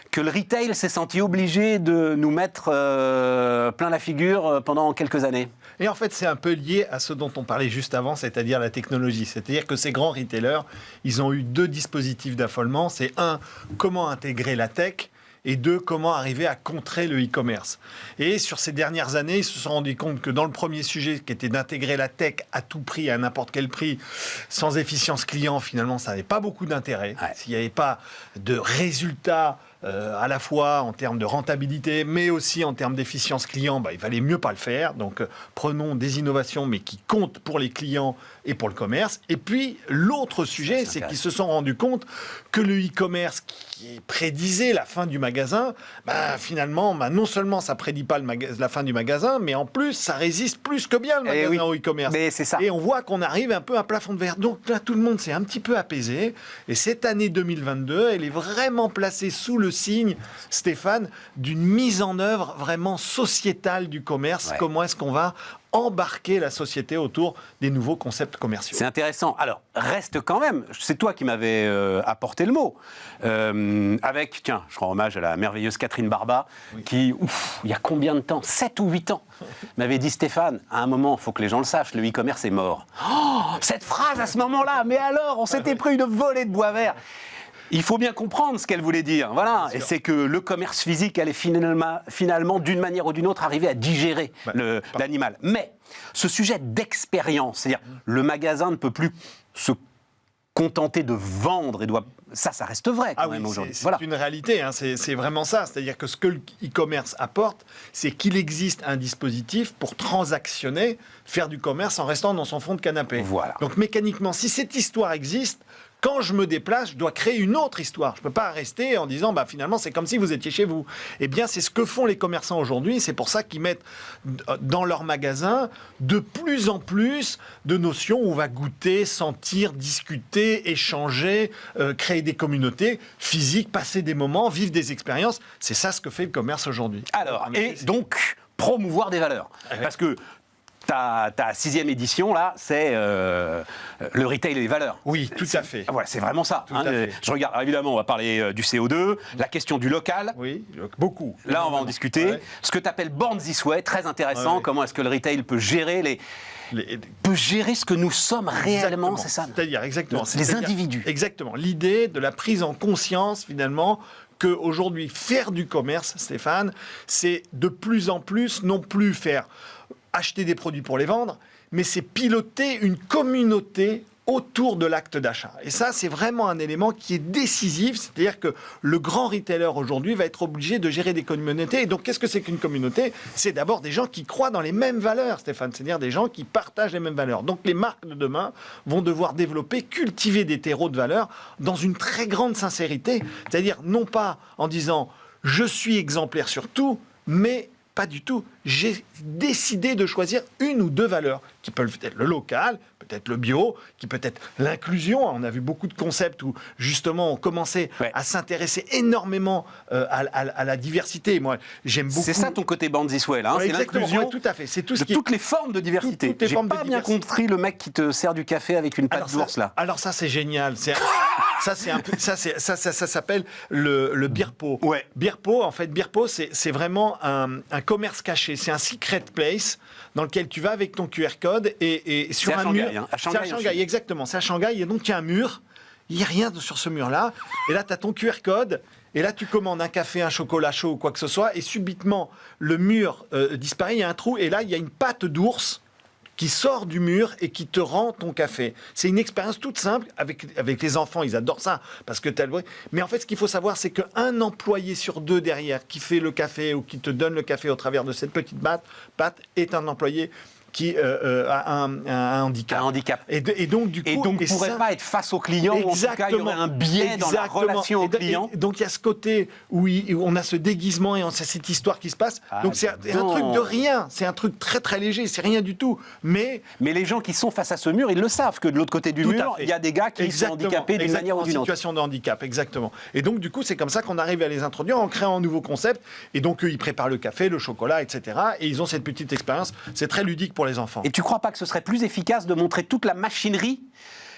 que le retail s'est senti obligé de nous mettre plein la figure pendant quelques années? Et en fait, c'est un peu lié à ce dont on parlait juste avant, c'est-à-dire la technologie. C'est-à-dire que ces grands retailers, ils ont eu 2 dispositifs d'affolement. C'est 1, comment intégrer la tech, et 2, comment arriver à contrer le e-commerce. Et sur ces dernières années, ils se sont rendus compte que dans le premier sujet, qui était d'intégrer la tech à tout prix, à n'importe quel prix, sans efficience client, finalement, ça n'avait pas beaucoup d'intérêt. Ouais. S'il n'y avait pas de résultats à la fois en termes de rentabilité, mais aussi en termes d'efficience client, il valait mieux pas le faire. Donc, prenons des innovations, mais qui comptent pour les clients et pour le commerce. Et puis, l'autre sujet, c'est qu'ils se sont rendus compte que le e-commerce qui prédisait la fin du magasin, finalement, non seulement ça prédit pas la fin du magasin, mais en plus, ça résiste plus que bien le magasin au e-commerce. Mais c'est ça. Et on voit qu'on arrive un peu à plafond de verre. Donc là, tout le monde s'est un petit peu apaisé. Et cette année 2022, elle est vraiment placée sous le signe, Stéphane, d'une mise en œuvre vraiment sociétale du commerce. Ouais. Comment est-ce qu'on va embarquer la société autour des nouveaux concepts commerciaux? C'est intéressant. Alors, reste quand même, c'est toi qui m'avais apporté le mot, avec, tiens, je rends hommage à la merveilleuse Catherine Barba, qui, il y a combien de temps, 7 ou 8 ans, m'avait dit Stéphane, à un moment, il faut que les gens le sachent, le e-commerce est mort. Oh, cette phrase à ce moment-là, mais alors, on s'était pris une volée de bois vert. Il faut bien comprendre ce qu'elle voulait dire. Voilà. Et c'est que le commerce physique allait finalement, d'une manière ou d'une autre, arriver à digérer l'animal. Mais ce sujet d'expérience, c'est-à-dire le magasin ne peut plus se contenter de vendre et doit... Ça reste vrai quand même aujourd'hui. C'est une réalité, c'est vraiment ça. C'est-à-dire que ce que le e-commerce apporte, c'est qu'il existe un dispositif pour transactionner, faire du commerce en restant dans son fond de canapé. Voilà. Donc mécaniquement, si cette histoire existe, quand je me déplace, je dois créer une autre histoire. Je ne peux pas rester en disant finalement c'est comme si vous étiez chez vous. Eh bien c'est ce que font les commerçants aujourd'hui. C'est pour ça qu'ils mettent dans leur magasin de plus en plus de notions où on va goûter, sentir, discuter, échanger, créer des communautés physiques, passer des moments, vivre des expériences. C'est ça ce que fait le commerce aujourd'hui. Alors, et donc promouvoir des valeurs. Parce que ta 6e édition, là, c'est le retail et les valeurs. Oui, tout à fait. Voilà, c'est vraiment ça. Je regarde, alors évidemment, on va parler du CO2, la question du local. Oui, beaucoup. Là, on va en discuter. Ouais. Ce que tu appelles Born This Way, très intéressant. Ouais. Comment est-ce que le retail peut gérer peut gérer ce que nous sommes réellement, c'est ça? C'est-à-dire, exactement. Les individus. Exactement. L'idée de la prise en conscience, finalement, qu'aujourd'hui, faire du commerce, Stéphane, c'est de plus en plus non plus acheter des produits pour les vendre, mais c'est piloter une communauté autour de l'acte d'achat. Et ça, c'est vraiment un élément qui est décisif, c'est-à-dire que le grand retailer aujourd'hui va être obligé de gérer des communautés. Et donc, qu'est-ce que c'est qu'une communauté? C'est d'abord des gens qui croient dans les mêmes valeurs, Stéphane, c'est-à-dire des gens qui partagent les mêmes valeurs. Donc, les marques de demain vont devoir développer, cultiver des terreaux de valeurs dans une très grande sincérité, c'est-à-dire non pas en disant « je suis exemplaire sur tout », mais pas du tout. J'ai décidé de choisir une ou 2 valeurs qui peuvent être le local, peut-être le bio, qui peut être l'inclusion. On a vu beaucoup de concepts où justement on commençait à s'intéresser énormément à la diversité. Moi, j'aime beaucoup. C'est ça ton côté Born This Way, là. C'est l'inclusion. Tout à fait. C'est tout ce toutes les formes de diversité. J'ai pas bien compris le mec qui te sert du café avec une patte d'ours là. Alors ça c'est génial. Ça s'appelle le beer pot. Ouais. Beer pot, en fait, beer pot, c'est vraiment un commerce caché. C'est un secret place dans lequel tu vas avec ton QR code et sur un mur. C'est à Shanghai, exactement. C'est à Shanghai et donc il y a un mur. Il n'y a rien sur ce mur-là. Et là, tu as ton QR code. Et là, tu commandes un café, un chocolat chaud ou quoi que ce soit. Et subitement, le mur disparaît. Il y a un trou. Et là, il y a une patte d'ours qui sort du mur et qui te rend ton café. C'est une expérience toute simple. Avec les enfants, ils adorent ça parce que t'as le bruit. Mais en fait, ce qu'il faut savoir, c'est qu'un employé sur 2 derrière qui fait le café ou qui te donne le café au travers de cette petite patte est un employé qui a un handicap. Un handicap. Et donc, du coup... Et donc, ne pourrait pas être face au client, ou en tout cas, il y aurait un biais dans la relation au client. Et donc, il y a ce côté où on a ce déguisement et on a cette histoire qui se passe. Donc, c'est un truc de rien. C'est un truc très, très léger. C'est rien du tout. Mais les gens qui sont face à ce mur, ils le savent, que de l'autre côté du mur, il y a des gars qui sont handicapés d'une manière ou d'une autre. En situation de handicap, exactement. Et donc, du coup, c'est comme ça qu'on arrive à les introduire en créant un nouveau concept. Et donc, eux, ils préparent le café, le chocolat, etc. Et ils ont cette petite expérience. C'est très ludique pour les enfants. Et tu crois pas que ce serait plus efficace de montrer toute la machinerie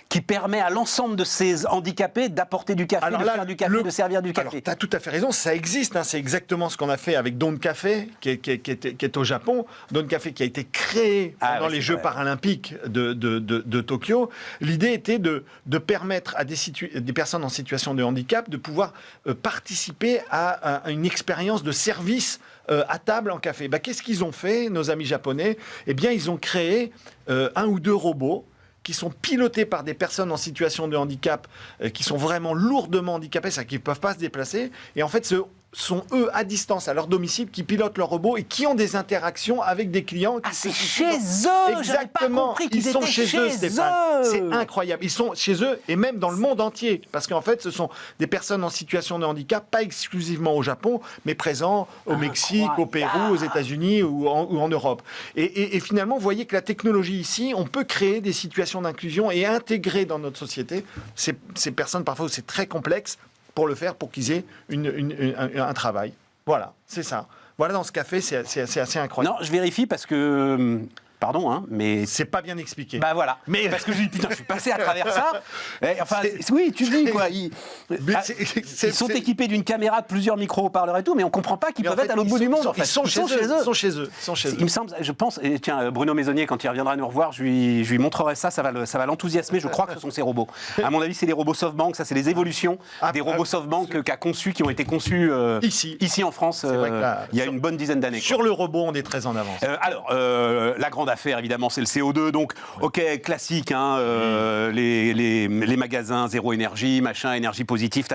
qui permet à l'ensemble de ces handicapés d'apporter du café, de faire du café, de servir du café? Tu as tout à fait raison, ça existe. C'est exactement ce qu'on a fait avec Don Café, qui est au Japon. Don Café qui a été créé pendant les Jeux paralympiques de Tokyo. L'idée était de permettre à des personnes en situation de handicap de pouvoir participer à une expérience de service à table en café. Qu'est-ce qu'ils ont fait, nos amis japonais? Eh bien, ils ont créé 1 ou 2 robots qui sont pilotés par des personnes en situation de handicap, qui sont vraiment lourdement handicapées, c'est-à-dire qu'ils ne peuvent pas se déplacer. Et en fait, ce sont eux, à distance, à leur domicile, qui pilotent leur robot et qui ont des interactions avec des clients. C'est chez eux. Exactement. Pas ils sont chez eux, Stéphane. C'est incroyable. Ils sont chez eux et même dans le monde entier. Parce qu'en fait, ce sont des personnes en situation de handicap, pas exclusivement au Japon, mais présents au Mexique, au Pérou, aux États-Unis ou en Europe. Et finalement, vous voyez que la technologie ici, on peut créer des situations d'inclusion et intégrer dans notre société ces personnes, parfois où c'est très complexe, pour le faire, pour qu'ils aient un travail. Voilà, c'est ça. Voilà, dans ce café, c'est assez incroyable. Non, je vérifie parce que... Pardon, hein, mais... C'est pas bien expliqué. Voilà. Mais parce que je dis, putain, je suis passé à travers ça. Oui, tu dis, quoi. Ils sont équipés d'une caméra, de plusieurs micro-haut-parleurs et tout, mais on comprend pas qu'ils peuvent être à l'autre bout du monde. Ils sont chez eux. Il me semble, je pense, et tiens, Bruno Maisonnier, quand il reviendra nous revoir, je lui montrerai ça, ça va l'enthousiasmer. Je crois que ce sont ces robots. À mon avis, c'est les robots SoftBank, ça, c'est les évolutions des robots SoftBank qui ont été conçus ici en France il y a une bonne dizaine d'années. Sur le robot, on est très en avance. Alors, la grande affaire, évidemment, c'est le CO2. Donc, ok, classique, hein, les magasins zéro énergie, machin, énergie positive,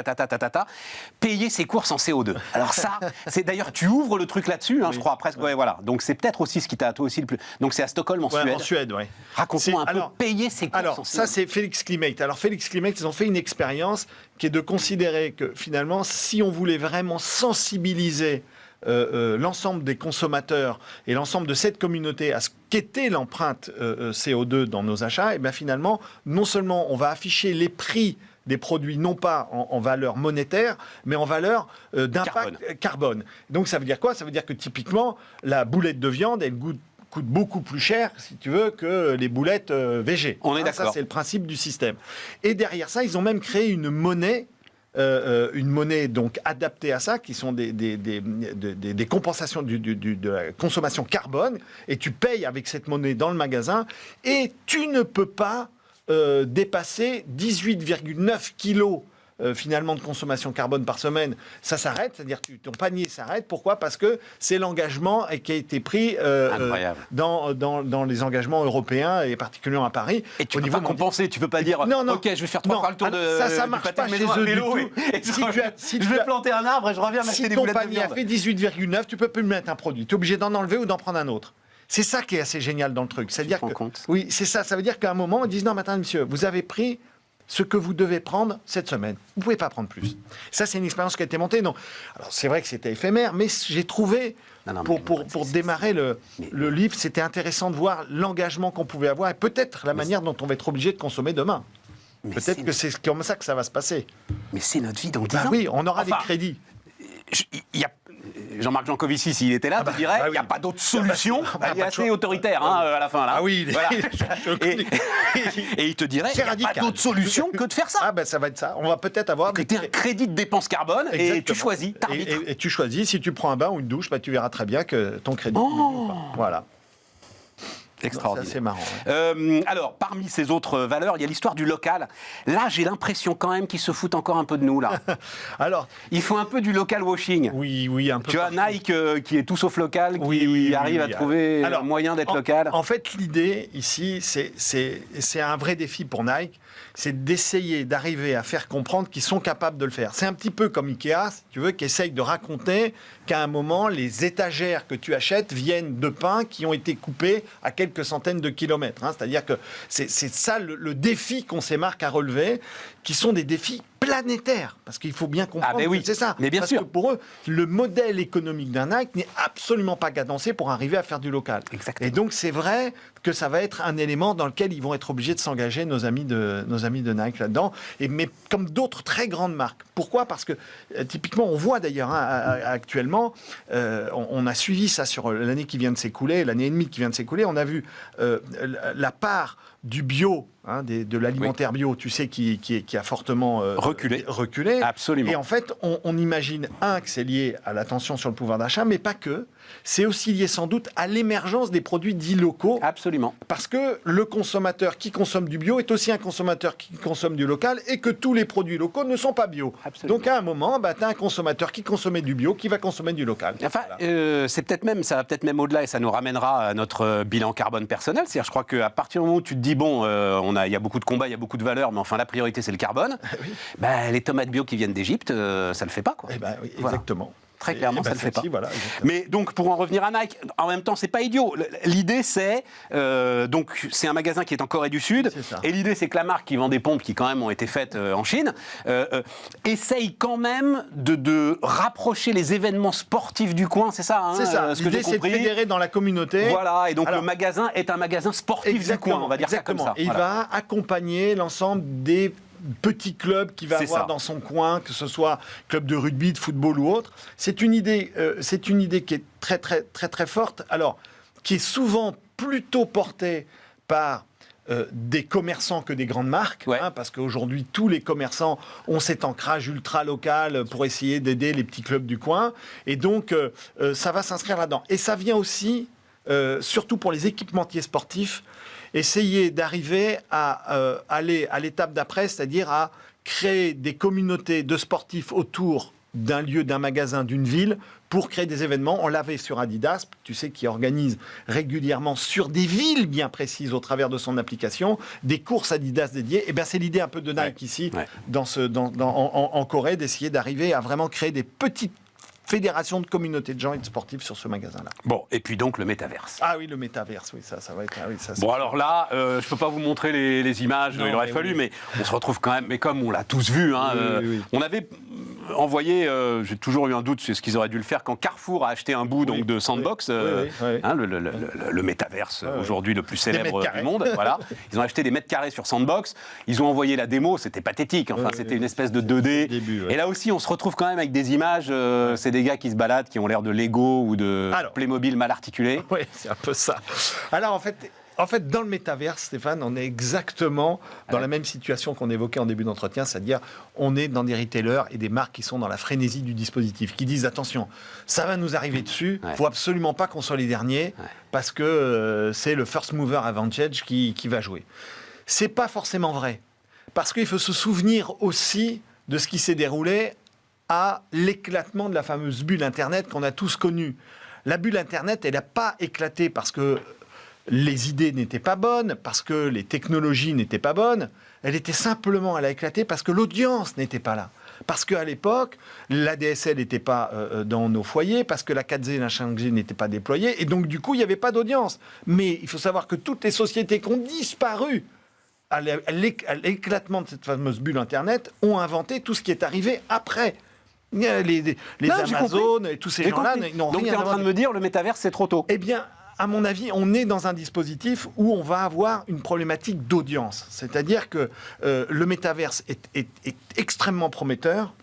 payer ses courses en CO2. Alors ça, c'est d'ailleurs, tu ouvres le truc là-dessus, je crois, presque. Ouais, voilà. Donc, c'est peut-être aussi ce qui t'a toi aussi le plus. Donc, c'est à Stockholm, en Suède. En Suède, oui. Raconte-moi un peu, payer ses courses en CO2. Ça, c'est Felix Klimate. Alors, Felix Klimate, ils ont fait une expérience qui est de considérer que, finalement, si on voulait vraiment sensibiliser l'ensemble des consommateurs et l'ensemble de cette communauté à ce qu'était l'empreinte CO2 dans nos achats, et bien finalement, non seulement on va afficher les prix des produits, non pas en valeur monétaire, mais en valeur d'impact carbone. Donc ça veut dire quoi? Ça veut dire que typiquement, la boulette de viande, elle coûte beaucoup plus cher, si tu veux, que les boulettes végé. On est d'accord. Ça, c'est le principe du système. Et derrière ça, ils ont même créé une monnaie donc adaptée à ça, qui sont des compensations de la consommation carbone, et tu payes avec cette monnaie dans le magasin, et tu ne peux pas dépasser 18,9 kilos finalement de consommation carbone par semaine. Ça s'arrête, c'est-à-dire que ton panier s'arrête. Pourquoi? Parce que c'est l'engagement qui a été pris dans les engagements européens et particulièrement à Paris. Et tu ne peux pas compenser, tu ne peux pas dire non, ok, je vais faire 3 fois le tour de ça marche pas chez eux du tout. Je vais planter un arbre et je reviens m'acheter des boulettes de viande. Si ton panier a fait 18,9, tu ne peux plus mettre un produit. Tu es obligé d'en enlever ou d'en prendre un autre. C'est ça qui est assez génial dans le truc. C'est-à-dire que, oui, c'est ça. Ça veut dire qu'à un moment, ils disent non, mais attendez, monsieur, vous avez pris ce que vous devez prendre cette semaine. Vous ne pouvez pas prendre plus. Ça, c'est une expérience qui a été montée. Non. Alors, c'est vrai que c'était éphémère, mais j'ai trouvé, pour démarrer le livre, c'était intéressant de voir l'engagement qu'on pouvait avoir et peut-être la manière dont on va être obligé de consommer demain. Peut-être que c'est comme ça que ça va se passer. Mais c'est notre vie dans 10 ans. Oui, on aura des crédits. Il y a Jean-Marc Jancovici, s'il était là, tu dirais il n'y a pas d'autre solution. Il est assez autoritaire à la fin. Là. Ah oui, voilà. Et il te dirait il n'y a pas d'autre solution que de faire ça. Ah ben ça va être ça. On va peut-être avoir un crédit de dépense carbone. Exactement. Et tu choisis. Et tu choisis, si tu prends un bain ou une douche, tu verras très bien que ton crédit. Voilà. Extraordinaire. C'est assez marrant. Ouais. Alors, parmi ces autres valeurs, il y a l'histoire du local. Là, j'ai l'impression quand même qu'ils se foutent encore un peu de nous, là. Alors, Ils font un peu du local washing. oui, un peu. Tu vois, partout. Nike qui est tout sauf local, qui Oui, arrive à oui. trouver Alors, un moyen d'être local. En fait, l'idée ici, c'est un vrai défi pour Nike, c'est d'essayer d'arriver à faire comprendre qu'ils sont capables de le faire. C'est un petit peu comme Ikea, si tu veux, qui essaye de raconter qu'à un moment, les étagères que tu achètes viennent de pins qui ont été coupés à quelques centaines de kilomètres. Hein. C'est-à-dire que c'est ça le défi qu'ont ces marques à relever, qui sont des défis planétaires, parce qu'il faut bien comprendre ben oui, que c'est ça. mais bien parce sûr. que pour eux, le modèle économique d'un Nike n'est absolument pas cadencé pour arriver à faire du local. Exactement. Et donc c'est vrai que ça va être un élément dans lequel ils vont être obligés de s'engager, nos amis de Nike là-dedans. Mais comme d'autres très grandes marques. Pourquoi ? Parce que typiquement, on voit d'ailleurs actuellement, on a suivi ça sur l'année qui vient de s'écouler, l'année et demie qui vient de s'écouler, on a vu la part du bio, de l'alimentaire bio, tu sais, qui a fortement reculé. Absolument. Et en fait, on imagine, que c'est lié à la tension sur le pouvoir d'achat, mais pas que. C'est aussi lié sans doute à l'émergence des produits dits locaux. Absolument. Parce que le consommateur qui consomme du bio est aussi un consommateur qui consomme du local et que tous les produits locaux ne sont pas bio. Absolument. Donc à un moment, tu as un consommateur qui consommait du bio qui va consommer du local. Enfin, Voilà. c'est peut-être même, ça va peut-être même au-delà et ça nous ramènera à notre bilan carbone personnel. C'est-à-dire, je crois qu'à partir du moment où tu te dis, bon, il y a beaucoup de combats, il y a beaucoup de valeurs, mais enfin la priorité c'est le carbone, les tomates bio qui viennent d'Égypte, ça le fait pas, quoi. Oui, Voilà. exactement. Très clairement, ça ne le fait pas. Voilà, mais donc, pour en revenir à Nike, en même temps, c'est pas idiot. L'idée, c'est donc c'est un magasin qui est en Corée du Sud, C'est ça. et l'idée, c'est que la marque qui vend des pompes qui quand même ont été faites en Chine essaye quand même de rapprocher les événements sportifs du coin. C'est ça, hein, c'est ça. ce que j'ai L'idée, c'est de compris. fédérer dans la communauté. Voilà, et donc Alors, le magasin est un magasin sportif du coin, on va dire ça comme ça. Et il va accompagner l'ensemble des petits clubs qu'il va C'est avoir ça. dans son coin, que ce soit club de rugby, de football ou autre. C'est une idée qui est très très très très forte. Alors, qui est souvent plutôt portée par des commerçants que des grandes marques, Ouais. parce qu'aujourd'hui tous les commerçants ont cet ancrage ultra local pour essayer d'aider les petits clubs du coin. Et donc ça va s'inscrire là-dedans. Et ça vient aussi, surtout pour les équipementiers sportifs, essayer d'arriver à aller à l'étape d'après, c'est-à-dire à créer des communautés de sportifs autour d'un lieu, d'un magasin, d'une ville, pour créer des événements. On l'avait sur Adidas, tu sais, qui organise régulièrement sur des villes bien précises au travers de son application, des courses Adidas dédiées. Et bien, c'est l'idée un peu de Nike ici, en Corée, d'essayer d'arriver à vraiment créer des petites fédération de communautés de gens et de sportifs sur ce magasin-là. Bon, et puis donc le métaverse. Ah oui, le métaverse, oui, ça va être... Ah oui, ça, Bon, alors là, je ne peux pas vous montrer les images, Non, il aurait mais fallu, oui. mais on se retrouve quand même, mais comme on l'a tous vu, Oui. on avait envoyé, j'ai toujours eu un doute sur ce qu'ils auraient dû le faire, quand Carrefour a acheté un bout donc, de Sandbox, oui. Le métaverse, aujourd'hui le plus célèbre mètres carrés. du monde, voilà. Ils ont acheté des mètres carrés sur Sandbox, ils ont envoyé la démo, c'était pathétique, enfin c'était une espèce de 2D. Début, Et là aussi, on se retrouve quand même avec des images, c'est des gars qui se baladent, qui ont l'air de Lego ou de Playmobil mal articulés. Oui, c'est un peu ça. Alors, en fait, dans le métaverse, Stéphane, on est exactement dans la même situation qu'on évoquait en début d'entretien, c'est-à-dire on est dans des retailers et des marques qui sont dans la frénésie du dispositif, qui disent attention, ça va nous arriver dessus, il faut absolument pas qu'on soit les derniers, parce que c'est le first mover advantage qui va jouer. C'est pas forcément vrai, parce qu'il faut se souvenir aussi de ce qui s'est déroulé à l'éclatement de la fameuse bulle Internet qu'on a tous connue. La bulle Internet, elle n'a pas éclaté parce que les idées n'étaient pas bonnes, parce que les technologies n'étaient pas bonnes. Elle a éclaté parce que l'audience n'était pas là. Parce qu'à l'époque, l'ADSL n'était pas dans nos foyers, parce que la 4G et la 5G n'étaient pas déployées, et donc du coup, il n'y avait pas d'audience. Mais il faut savoir que toutes les sociétés qui ont disparu à l'éclatement de cette fameuse bulle Internet ont inventé tout ce qui est arrivé après. Les Amazon et tous ces gens-là n'ont rien. Donc tu es en train de me dire, le métaverse, c'est trop tôt. Eh bien, à mon avis, on est dans un dispositif où on va avoir une problématique d'audience. C'est-à-dire que le métaverse est extrêmement prometteur.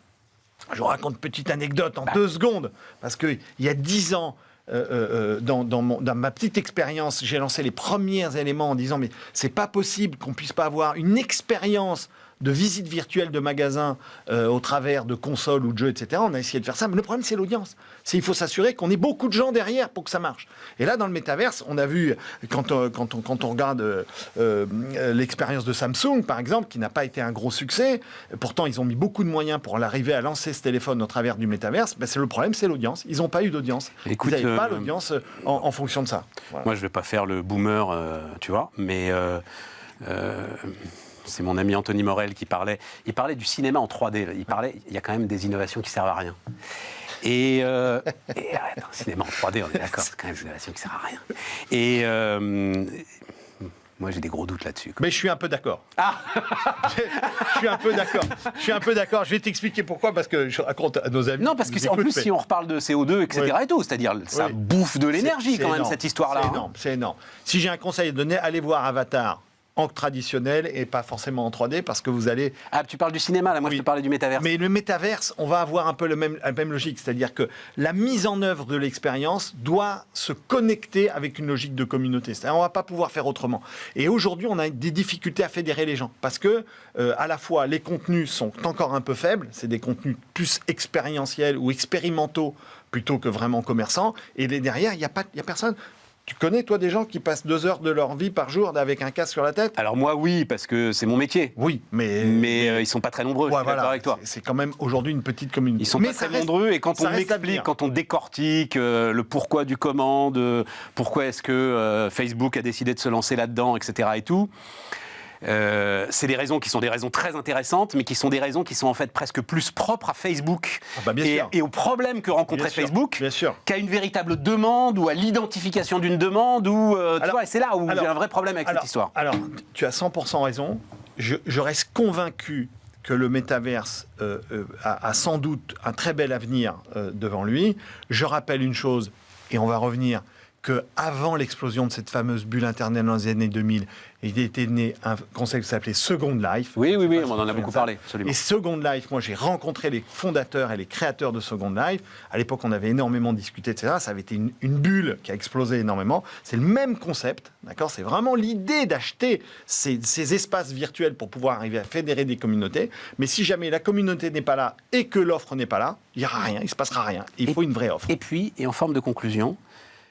Je vous raconte une petite anecdote en 2 secondes. Parce qu'il y a 10 ans, dans ma petite expérience, j'ai lancé les premiers éléments en disant mais c'est pas possible qu'on puisse pas avoir une expérience de visites virtuelles de magasins au travers de consoles ou de jeux, etc. On a essayé de faire ça, mais le problème, c'est l'audience. Il faut s'assurer qu'on ait beaucoup de gens derrière pour que ça marche. Et là, dans le métaverse, on a vu, quand on regarde l'expérience de Samsung, par exemple, qui n'a pas été un gros succès, pourtant, ils ont mis beaucoup de moyens pour arriver à lancer ce téléphone au travers du métaverse, c'est le problème, c'est l'audience. Ils n'ont pas eu d'audience. Écoute, vous n'avez pas l'audience en fonction de ça. Voilà. Moi, je ne vais pas faire le boomer, tu vois, mais c'est mon ami Anthony Morel qui parlait. Il parlait du cinéma en 3D. Il y a quand même des innovations qui servent à rien. Et un cinéma en 3D, on est d'accord, c'est quand même une innovation qui sert à rien. Et moi, j'ai des gros doutes là-dessus. Mais je suis un peu d'accord. Ah Je suis un peu d'accord. Je vais t'expliquer pourquoi, parce que je raconte à nos amis. Non, parce que en plus, si on reparle de CO2, etc. et tout, c'est-à-dire ça bouffe de l'énergie quand même, cette histoire-là. C'est énorme. Si j'ai un conseil à donner, allez voir Avatar en traditionnel et pas forcément en 3D, parce que vous allez... Ah, tu parles du cinéma, là, moi je te parlais du métaverse. Mais le métaverse, on va avoir un peu la même logique, c'est-à-dire que la mise en œuvre de l'expérience doit se connecter avec une logique de communauté. C'est-à-dire on ne va pas pouvoir faire autrement. Et aujourd'hui, on a des difficultés à fédérer les gens, parce que à la fois les contenus sont encore un peu faibles, c'est des contenus plus expérientiels ou expérimentaux plutôt que vraiment commerçants, et derrière, il n'y a personne... Tu connais, toi, des gens qui passent 2 heures de leur vie par jour avec un casque sur la tête? Alors moi, oui, parce que c'est mon métier. Oui, mais ils sont pas très nombreux, je suis d'accord avec toi. C'est quand même aujourd'hui une petite communauté. Ils sont pas très nombreux, et quand on explique, quand on décortique le pourquoi du comment, pourquoi est-ce que Facebook a décidé de se lancer là-dedans, etc. et tout... c'est des raisons qui sont des raisons très intéressantes, mais qui sont des raisons qui sont en fait presque plus propres à Facebook et aux problèmes que rencontrait Facebook qu'à une véritable demande ou à l'identification d'une demande. Tu vois, et c'est là où j'ai un vrai problème avec cette histoire. Alors, tu as 100% raison. Je reste convaincu que le métaverse a sans doute un très bel avenir devant lui. Je rappelle une chose, et on va revenir, qu'avant l'explosion de cette fameuse bulle Internet dans les années 2000, il était né un concept qui s'appelait Second Life. Oui, on en a beaucoup parlé, absolument. Et Second Life, moi j'ai rencontré les fondateurs et les créateurs de Second Life. À l'époque, on avait énormément discuté, etc. Ça avait été une bulle qui a explosé énormément. C'est le même concept, d'accord? C'est vraiment l'idée d'acheter ces espaces virtuels pour pouvoir arriver à fédérer des communautés. Mais si jamais la communauté n'est pas là et que l'offre n'est pas là, il n'y aura rien, il ne se passera rien. Il faut une vraie offre. Et puis, et en forme de conclusion,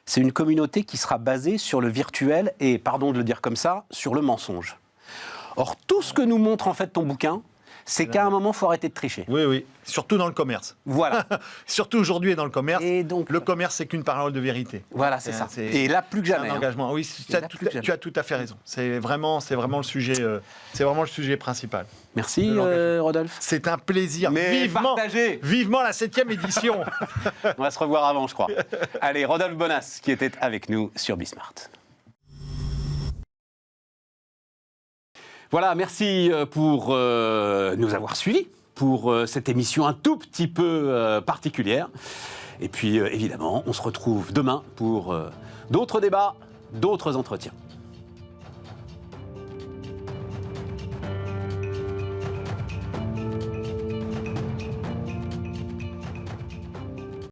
c'est une communauté qui sera basée sur le virtuel et, pardon de le dire comme ça, sur le mensonge. Or, tout ce que nous montre en fait ton bouquin, c'est qu'à un moment, il faut arrêter de tricher. Oui, surtout dans le commerce. Voilà. Surtout aujourd'hui dans le commerce. Et donc, le commerce, c'est qu'une parole de vérité. Voilà, c'est ça. Et là, plus que jamais. C'est un engagement. Oui, tu as tout à fait raison. C'est vraiment le sujet principal. Merci, Rodolphe. C'est un plaisir. Mais vivement la 7e édition. On va se revoir avant, je crois. Allez, Rodolphe Bonas, qui était avec nous sur Bismart. Voilà, merci pour nous avoir suivis pour cette émission un tout petit peu particulière. Et puis, évidemment, on se retrouve demain pour d'autres débats, d'autres entretiens.